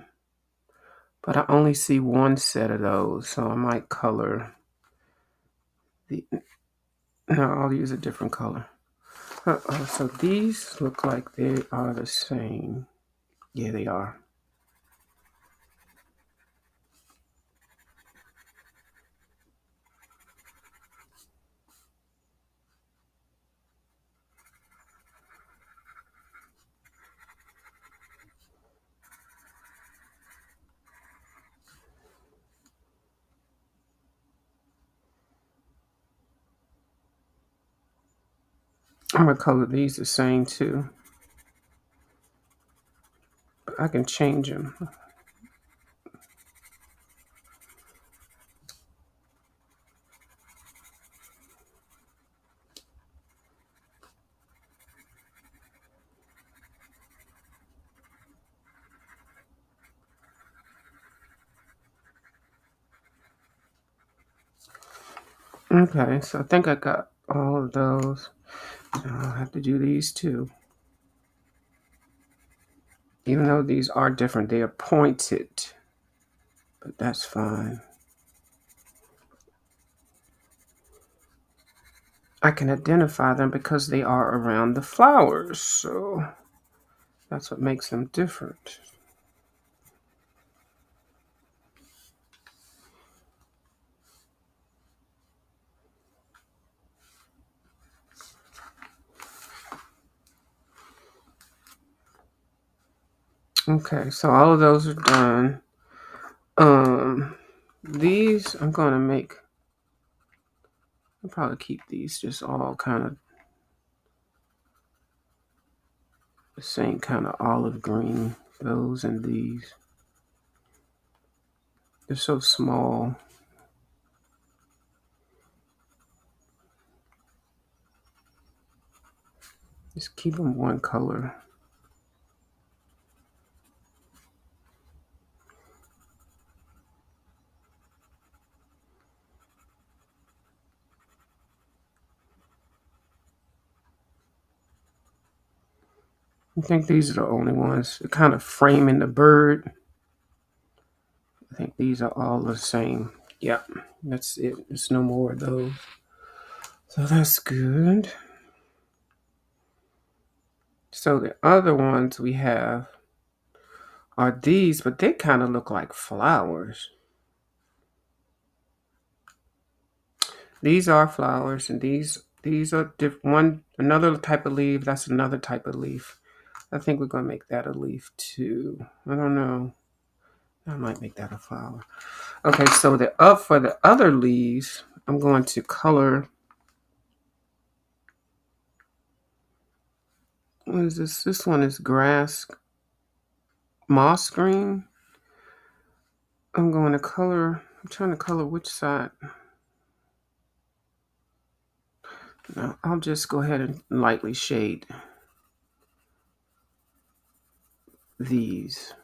But I only see one set of those. So I might color the. No, I'll use a different color. So these look like they are the same. Yeah, they are. I'm going to color these the same too. But I can change them. Okay, so I think I got all of those. I'll have to do these too. Even though these are different, they are pointed. But that's fine. I can identify them because they are around the flowers. So that's what makes them different. Okay, so all of those are done. These I'm gonna make. I'll probably keep these just all kind of the same kind of olive green. Those and these. They're so small. Just keep them one color. I think these are the only ones. They're kind of framing the bird. I think these are all the same. Yep, that's it. There's no more of those. So that's good. So the other ones we have are these, but they kind of look like flowers. These are flowers, and these are one another type of leaf. That's another type of leaf. I think we're gonna make that a leaf too. I don't know. I might make that a flower. Okay, so for the other leaves, I'm going to color. What is this? This one is grass moss green. I'm going to color. I'm trying to color which side. No, I'll just go ahead and lightly shade these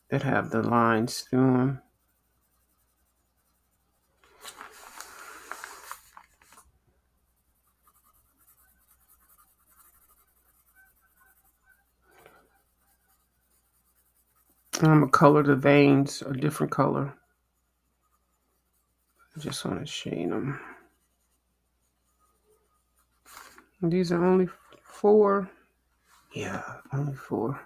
that have the lines through them. I'm going to color the veins a different color. I just want to shade them. And these are only 4. Yeah, only 4.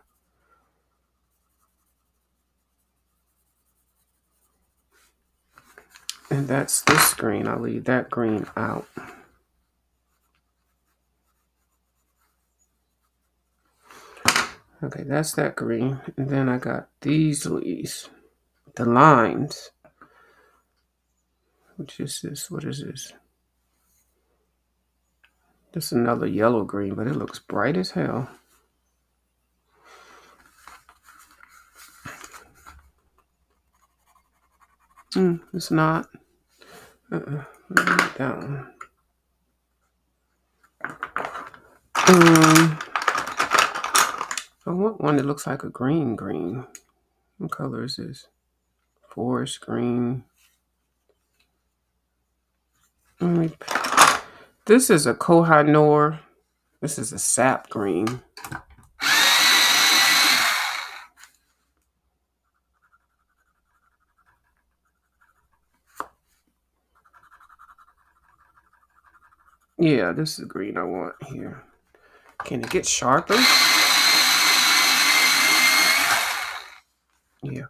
And that's this green. I'll leave that green out. Okay, that's that green. And then I got these leaves. The lines. Which is this? What is this? This is another yellow green, but it looks bright as hell. It's not. That one. I want one that looks like a green. What color is this? Forest green. This is a Koh-i-Noor. This is a sap green. Yeah, this is the green I want here. Can it get sharper? Yeah.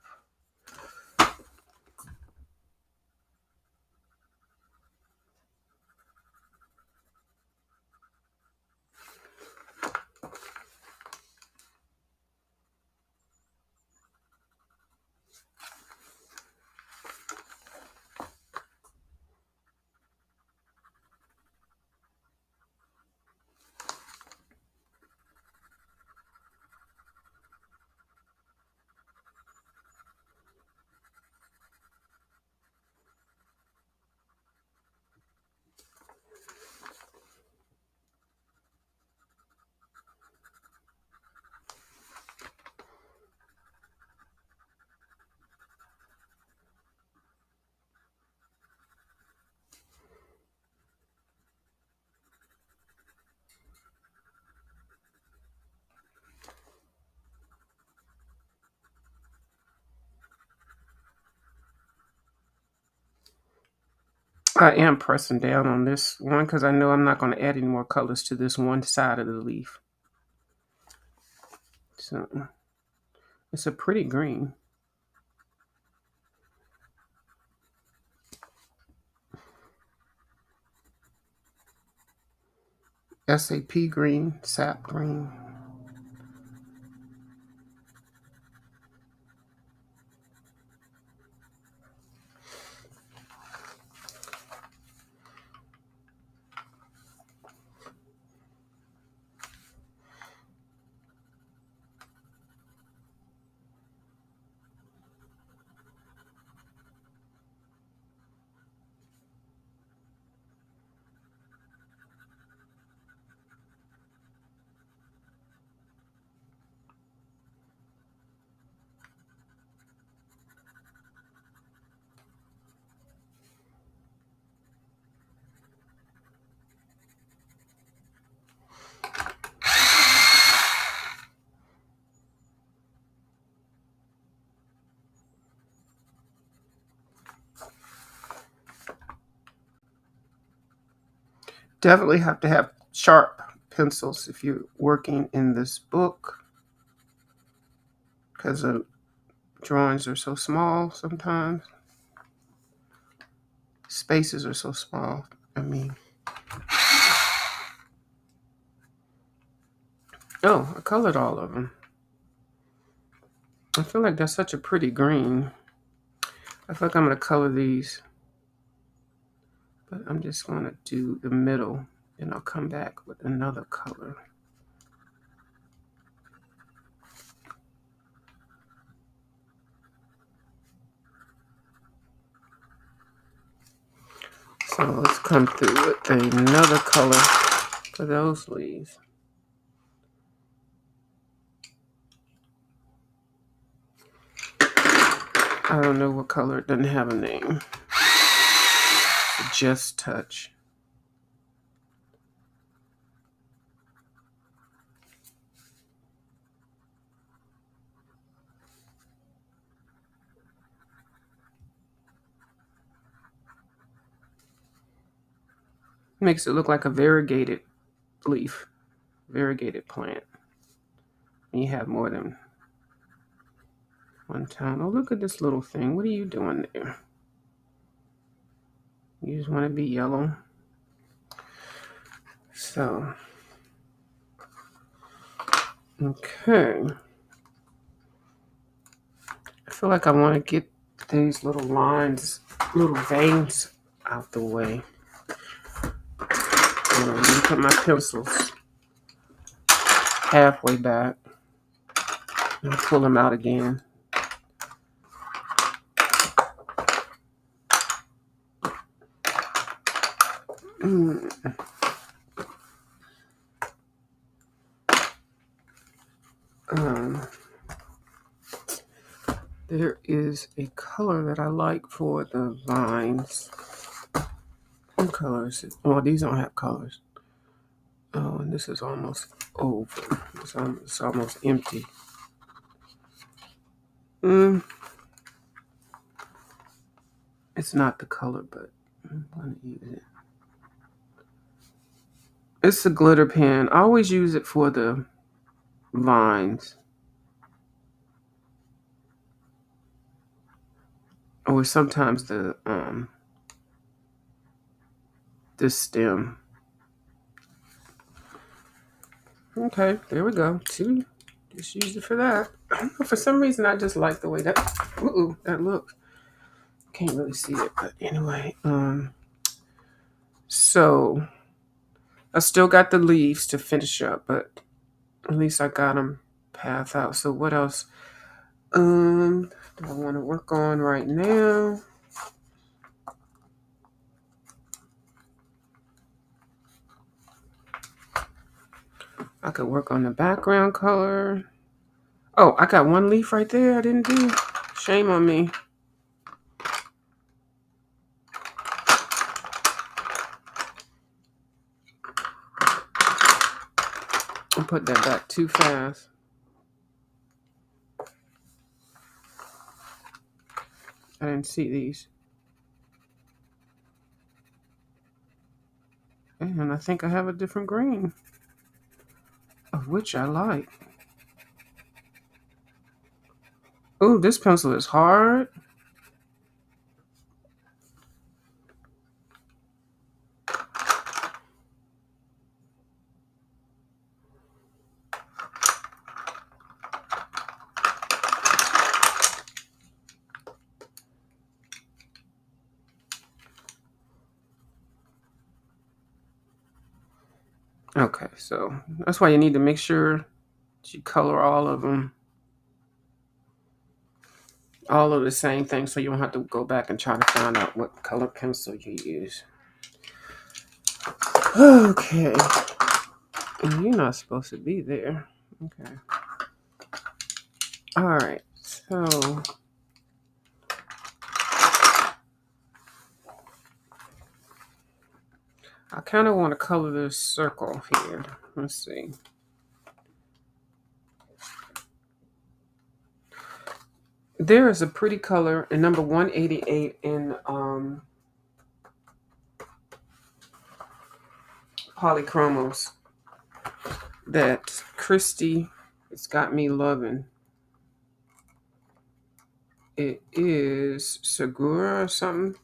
I am pressing down on this one because I know I'm not going to add any more colors to this one side of the leaf. So it's a pretty green. SAP green, sap green. Definitely have to have sharp pencils if you're working in this book because the drawings are so small sometimes. Spaces are so small. Oh, I colored all of them. I feel like that's such a pretty green. I feel like I'm going to color these. But I'm just going to do the middle and I'll come back with another color. let's come through with another color for those leaves. I don't know what color. It doesn't have a name. Just Touch. Makes it look like a variegated leaf, variegated plant. And you have more than one tone. Oh, look at this little thing. What are you doing there? You just want to be yellow. So, okay. I feel like I want to get these little lines, little veins out the way. Let me put my pencils halfway back and pull them out again. There is a color that I like for the vines. What color is it? Oh, these don't have colors. Oh, and this is almost over. It's almost empty. It's not the color, but I'm going to use it. It's a glitter pen. I always use it for the vines. Or sometimes the stem. Okay, there we go. See, just use it for that. For some reason, I just like the way that looks. Can't really see it, but anyway. So I still got the leaves to finish up, but at least I got them path out. So what else? Do I want to work on right now? I could work on the background color. Oh, I got one leaf right there I didn't do. Shame on me. I put that back too fast. I didn't see these. And I think I have a different green, of which I like. Oh, this pencil is hard. Okay, so that's why you need to make sure you color all of them. All of the same thing, so you don't have to go back and try to find out what color pencil you use. Okay. You're not supposed to be there. Okay. All right, so I kind of want to color this circle here. Let's see. There is a pretty color in number 188 in Polychromos that Christy has got me loving. It is Segura or something.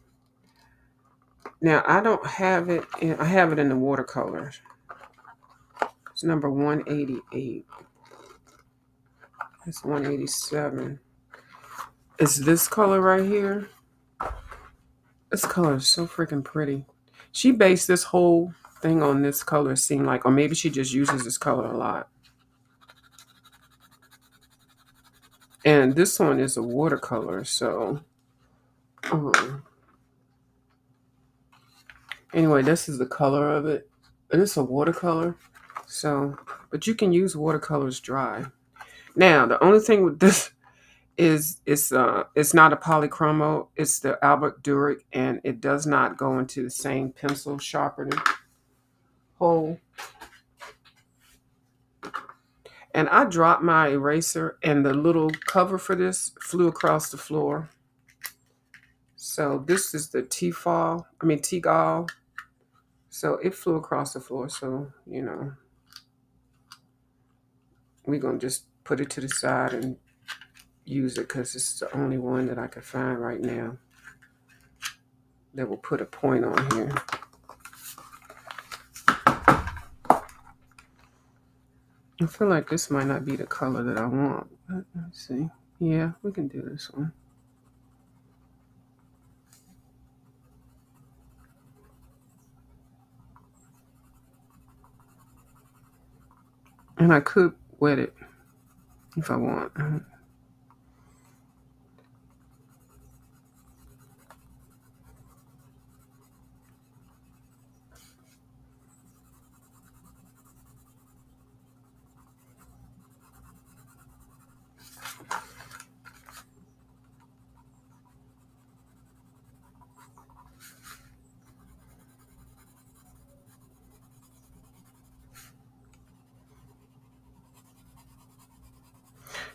Now, I don't have it. I have it in the watercolors. It's number 188. It's 187. It's this color right here. This color is so freaking pretty. She based this whole thing on this color, it seemed like. Or maybe she just uses this color a lot. And this one is a watercolor, so Anyway, this is the color of it. It is a watercolor. So, but you can use watercolors dry. Now, the only thing with this is it's not a polychromo. It's the Albert Durick, and it does not go into the same pencil sharpening hole. And I dropped my eraser, and the little cover for this flew across the floor. So this is the T-Gall. So it flew across the floor. So, we're going to just put it to the side and use it because it's the only one that I could find right now that will put a point on here. I feel like this might not be the color that I want. But let's see. Yeah, we can do this one. And I could wet it if I want.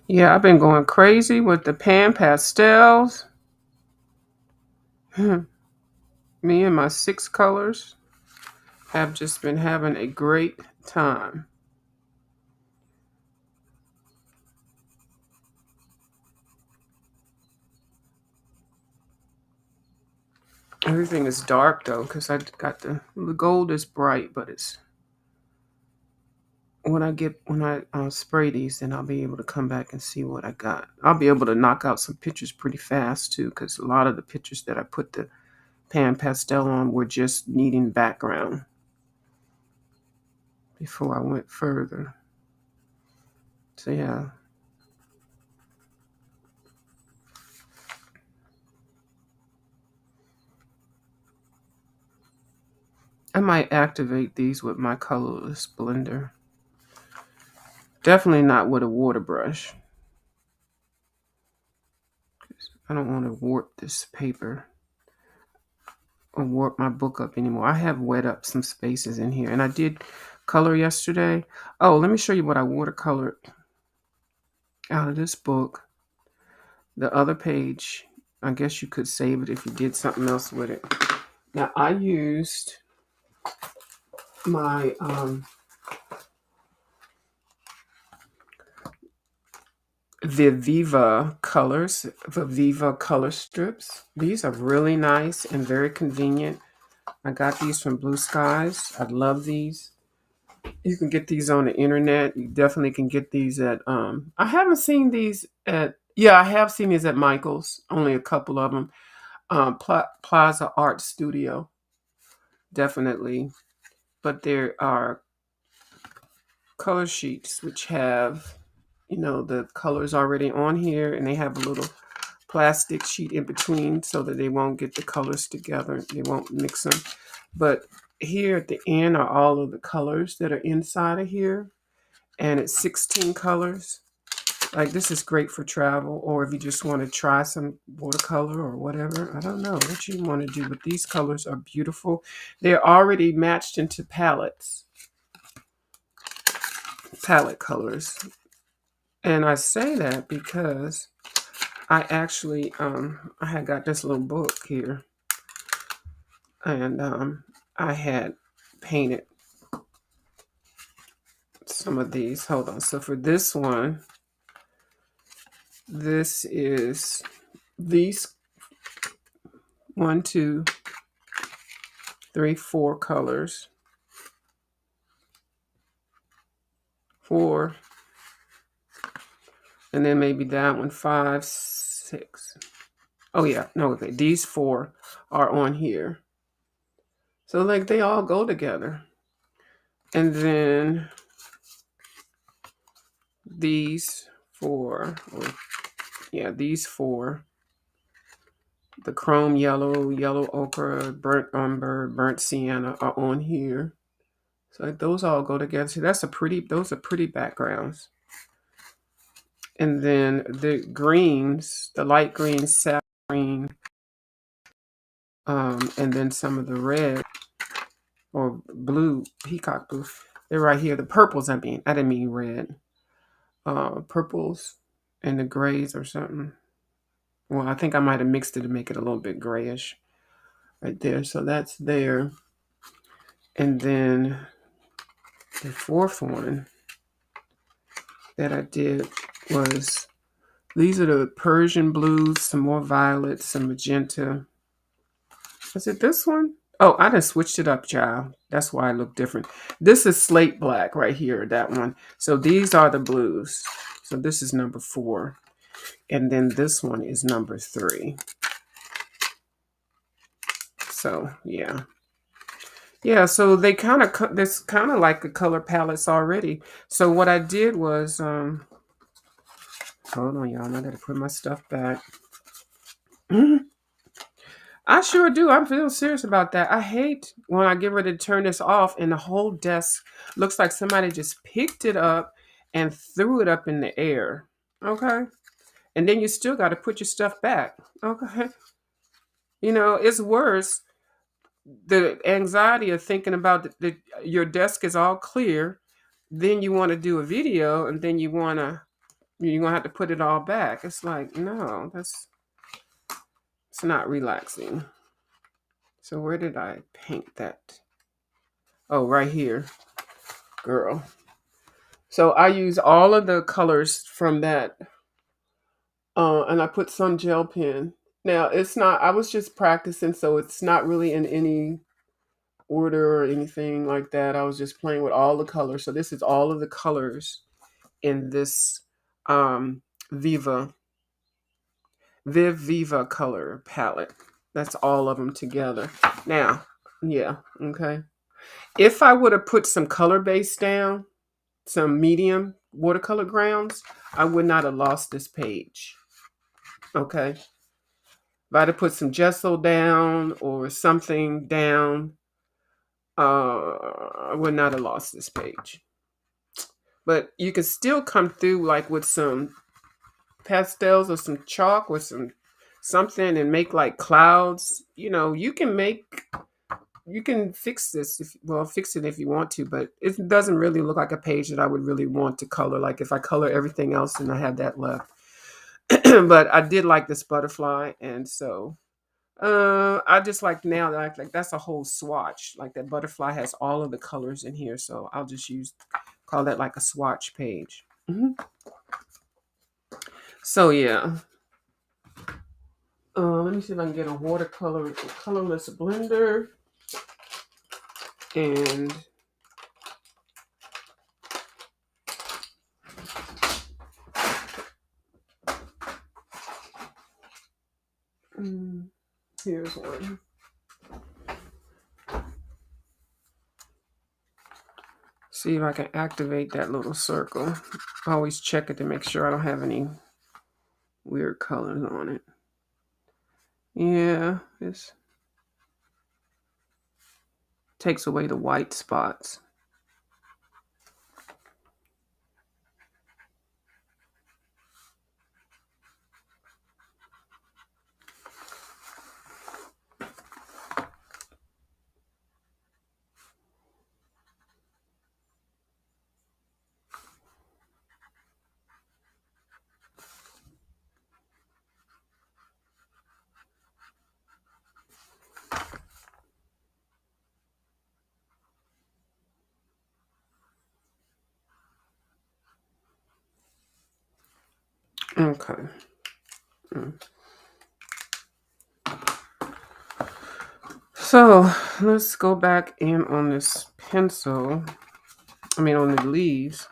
Yeah, I've been going crazy with the pan pastels. Me and my 6 colors have just been having a great time. Everything is dark though, because I got the gold is bright, but it's when I spray these, then I'll be able to come back and see what I got. I'll be able to knock out some pictures pretty fast too, because a lot of the pictures that I put the pan pastel on were just needing background before I went further. So yeah. I might activate these with my colorless blender. Definitely not with a water brush. I don't want to warp this paper or warp my book up anymore. I have wet up some spaces in here, and I did color yesterday. Oh, let me show you what I watercolored out of this book. The other page, I guess you could save it if you did something else with it. Now, I used my Viviva color strips. These are really nice and very convenient. I got these from Blue Skies. I love these. You can get these on the internet. You definitely can get these at I haven't seen these at I have seen these at Michael's, only a couple of them. Plaza Art Studio, definitely. But there are color sheets which have, the colors already on here, and they have a little plastic sheet in between so that they won't get the colors together. They won't mix them. But here at the end are all of the colors that are inside of here, and it's 16 colors. Like, this is great for travel, or if you just want to try some watercolor or whatever. I don't know what you want to do, but these colors are beautiful. They're already matched into palette colors. And I say that because I actually I had got this little book here, and I had painted some of these. Hold on. So for this one, this is these 1, 2, 3, 4 colors. 4, and then maybe that one, 5, 6. Oh yeah, no, okay. These 4 are on here. So like they all go together. And then these 4, these 4 The chrome yellow, yellow ochre, burnt umber, burnt sienna are on here. So those all go together. So those are pretty backgrounds. And then the greens, the light green, sap green, and then some of the red or blue, peacock blue. They're right here. The purples, I didn't mean red. Purples and the grays or something. Well, I think I might have mixed it to make it a little bit grayish right there. So that's there. And then the fourth one that I did was these are the Persian blues, some more violets, some magenta. Is it this one? Oh, I done switched it up, child. That's why it looked different. This is slate black right here, that one. So these are the blues. So this is number 4. And then this one is number 3. So, yeah. Yeah, so they kind of, this kind of like the color palettes already. So what I did was, hold on, y'all. I gotta put my stuff back. I sure do. I'm real serious about that. I hate when I get ready to turn this off and the whole desk looks like somebody just picked it up and threw it up in the air. Okay. And then you still got to put your stuff back. Okay. You know, it's worse. The anxiety of thinking about your desk is all clear. Then you want to do a video and then you're going to have to put it all back. It's like, no, it's not relaxing. So where did I paint that? Oh, right here, girl. So I use all of the colors from that, and I put some gel pen. Now it's not. I was just practicing, so it's not really in any order or anything like that. I was just playing with all the colors. So this is all of the colors in this um, Viva Viv Viva color palette. That's all of them together. Now, yeah, okay. If I would have put some color base down, some medium watercolor grounds, I would not have lost this page. Okay. If I'd have put some gesso down or something down, I would not have lost this page. But you can still come through like with some pastels or some chalk or something and make like clouds. You know, you can fix this fix it if you want to, but it doesn't really look like a page that I would really want to color. Like if I color everything else and I have that left. But I did like this butterfly, and so I just like now that like that's a whole swatch. Like that butterfly has all of the colors in here, so I'll just call that like a swatch page. So yeah. Let me see if I can get a colorless blender and here's one. See if I can activate that little circle. I always check it to make sure I don't have any weird colors on it. Yeah, this takes away the white spots. Okay. So let's go back in on this pencil. On the leaves.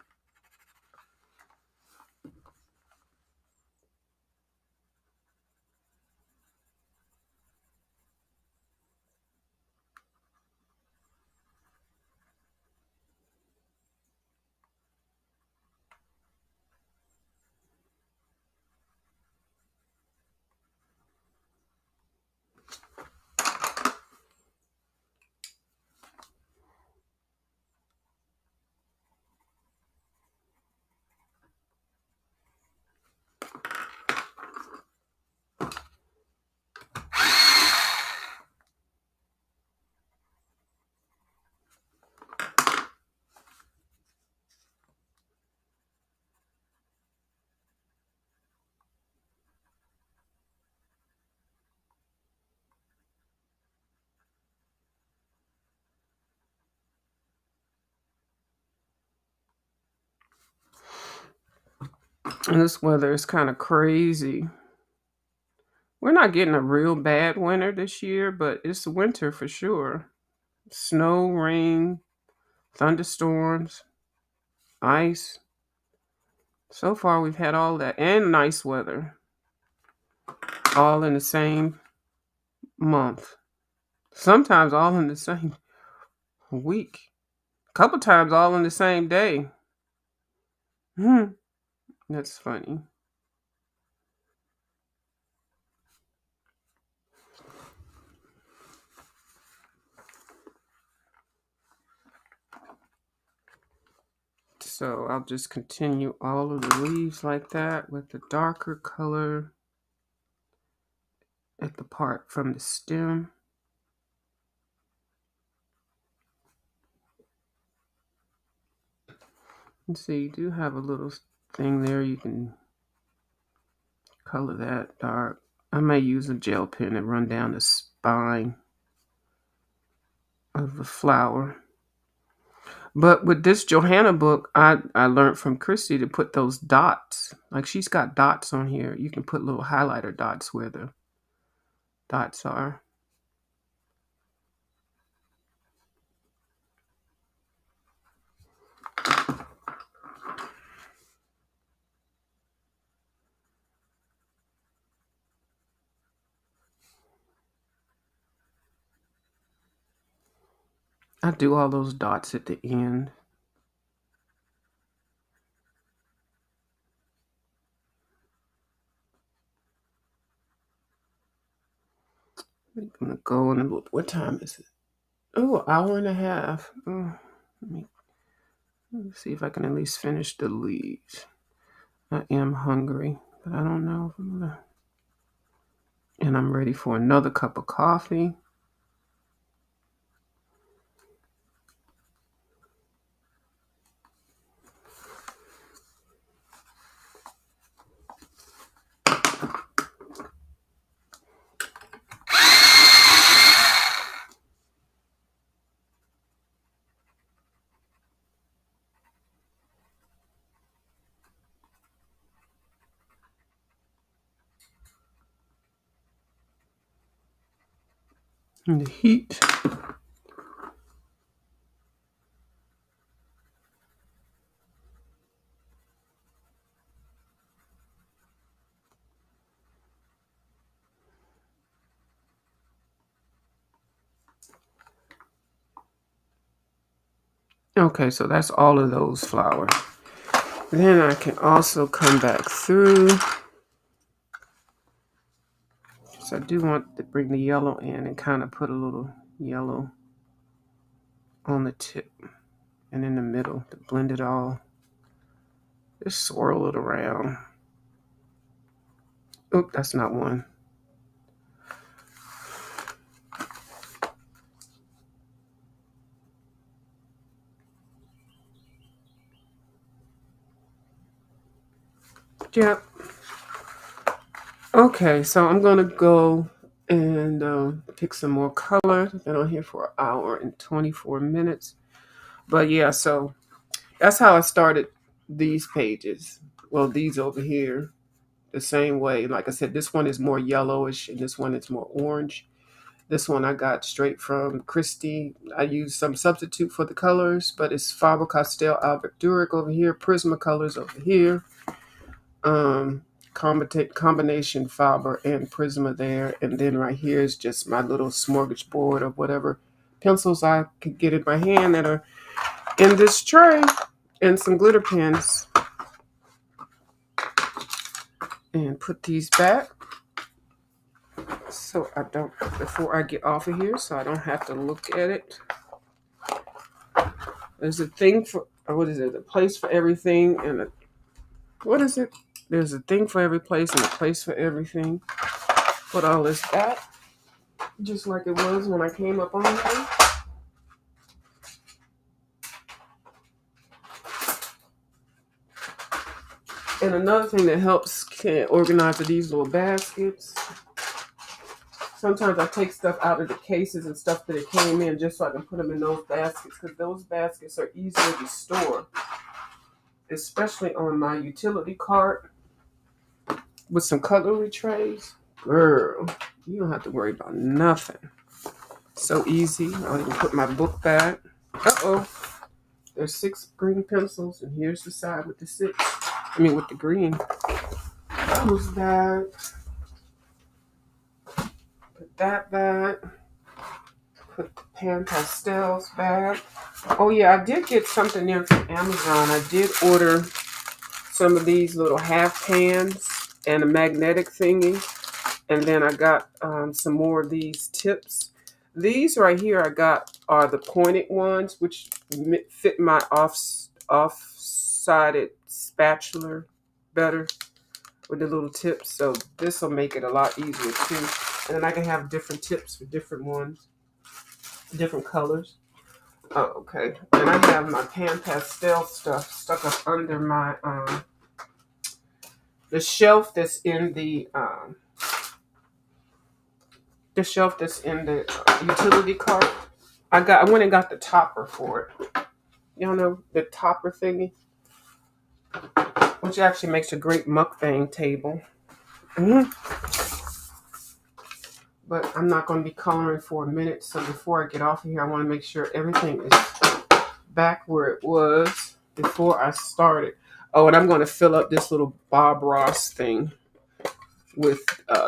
And this weather is kind of crazy. We're not getting a real bad winter this year, but it's winter for sure. Snow, rain, thunderstorms, ice. So far, we've had all that and nice weather all in the same month. Sometimes all in the same week. A couple times all in the same day. Hmm. That's funny. So I'll just continue all of the leaves like that with the darker color at the part from the stem. And so you do have a little thing there. You can color that dark. I may use a gel pen and run down the spine of the flower. But with this Johanna book, I learned from Christy to put those dots. Like she's got dots on here. You can put little highlighter dots where the dots are. I do all those dots at the end. I'm gonna go in a little. What time is it? Oh, an hour and a half. Oh, let me see if I can at least finish the leaves. I am hungry, but I don't know if I'm gonna. And I'm ready for another cup of coffee. And the heat. Okay, so that's all of those flowers. Then I can also come back through. So I do want to bring the yellow in and kind of put a little yellow on the tip and in the middle to blend it all. Just swirl it around. Oop, that's not one. Yep. Okay, so I'm gonna go and pick some more color. I've been on here for an hour and 24 minutes. But yeah, so that's how I started these pages. Well, these over here, the same way. Like I said, this one is more yellowish and this one is more orange. This one I got straight from Christy. I used some substitute for the colors, but it's Faber-Castell Albrecht over here, Prismacolors over here. Combination Faber and Prisma there, and then right here is just my little smorgasbord of whatever pencils I could get in my hand that are in this tray, and some glitter pens. And put these back so I don't, before I get off of here, so I don't have to look at it. There's a thing for, what is it? A place for everything, and what is it? There's a thing for every place and a place for everything. Put all this back, just like it was when I came up on here. And another thing that helps organize these little baskets. Sometimes I take stuff out of the cases and stuff that it came in just so I can put them in those baskets, because those baskets are easier to store, especially on my utility cart. with some cutlery trays. Girl, you don't have to worry about nothing. So easy. I'll even put my book back. Uh-oh. There's 6 green pencils, and here's the side with the 6. I mean, with the green. Close that. Put that back. Put the pan pastels back. Oh, yeah, I did get something in from Amazon. I did order some of these little half pans and a magnetic thingy. And then I got some more of these tips. These right here I got are the pointed ones, which fit my off-sided spatula better with the little tips. So this will make it a lot easier too. And then I can have different tips for different ones, different colors. Oh, okay. And I have my pan pastel stuff stuck up under my the shelf that's in the utility cart. I went and got the topper for it. Y'all know the topper thingy, which actually makes a great mukbang table. But I'm not going to be coloring for a minute, so before I get off of here, I want to make sure everything is back where it was before I started. Oh, and I'm going to fill up this little Bob Ross thing with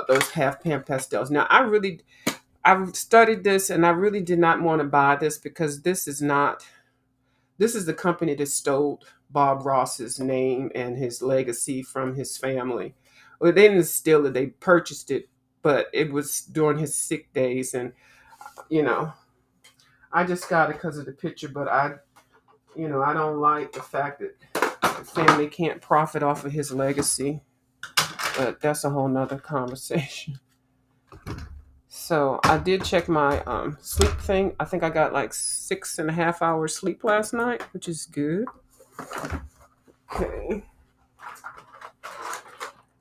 those half pan pastels. Now, I've studied this, and I really did not want to buy this because this is the company that stole Bob Ross's name and his legacy from his family. Well, they didn't steal it; they purchased it, but it was during his sick days, and you know, I just got it because of the picture. But I don't like the fact that the family can't profit off of his legacy. But that's a whole nother conversation. So I did check my sleep thing. I think I got like 6.5 hours sleep last night, which is good. Okay.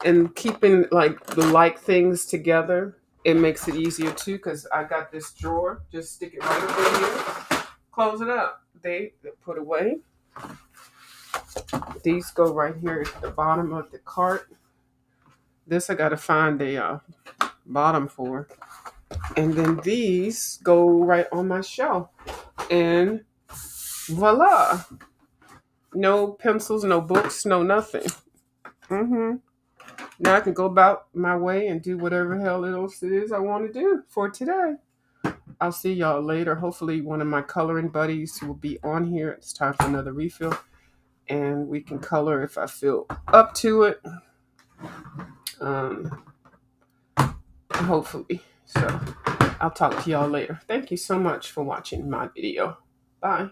And keeping like the things together, it makes it easier too because I got this drawer. Just stick it right over here. Close it up. They put away. These go right here at the bottom of the cart. This I gotta find the bottom for. And then these go right on my shelf. And voila. No pencils, no books, no nothing. Now I can go about my way and do whatever hell else it is I want to do for today. I'll see y'all later. Hopefully one of my coloring buddies will be on here. It's time for another refill. And we can color if I feel up to it. Hopefully. So I'll talk to y'all later. Thank you so much for watching my video. Bye.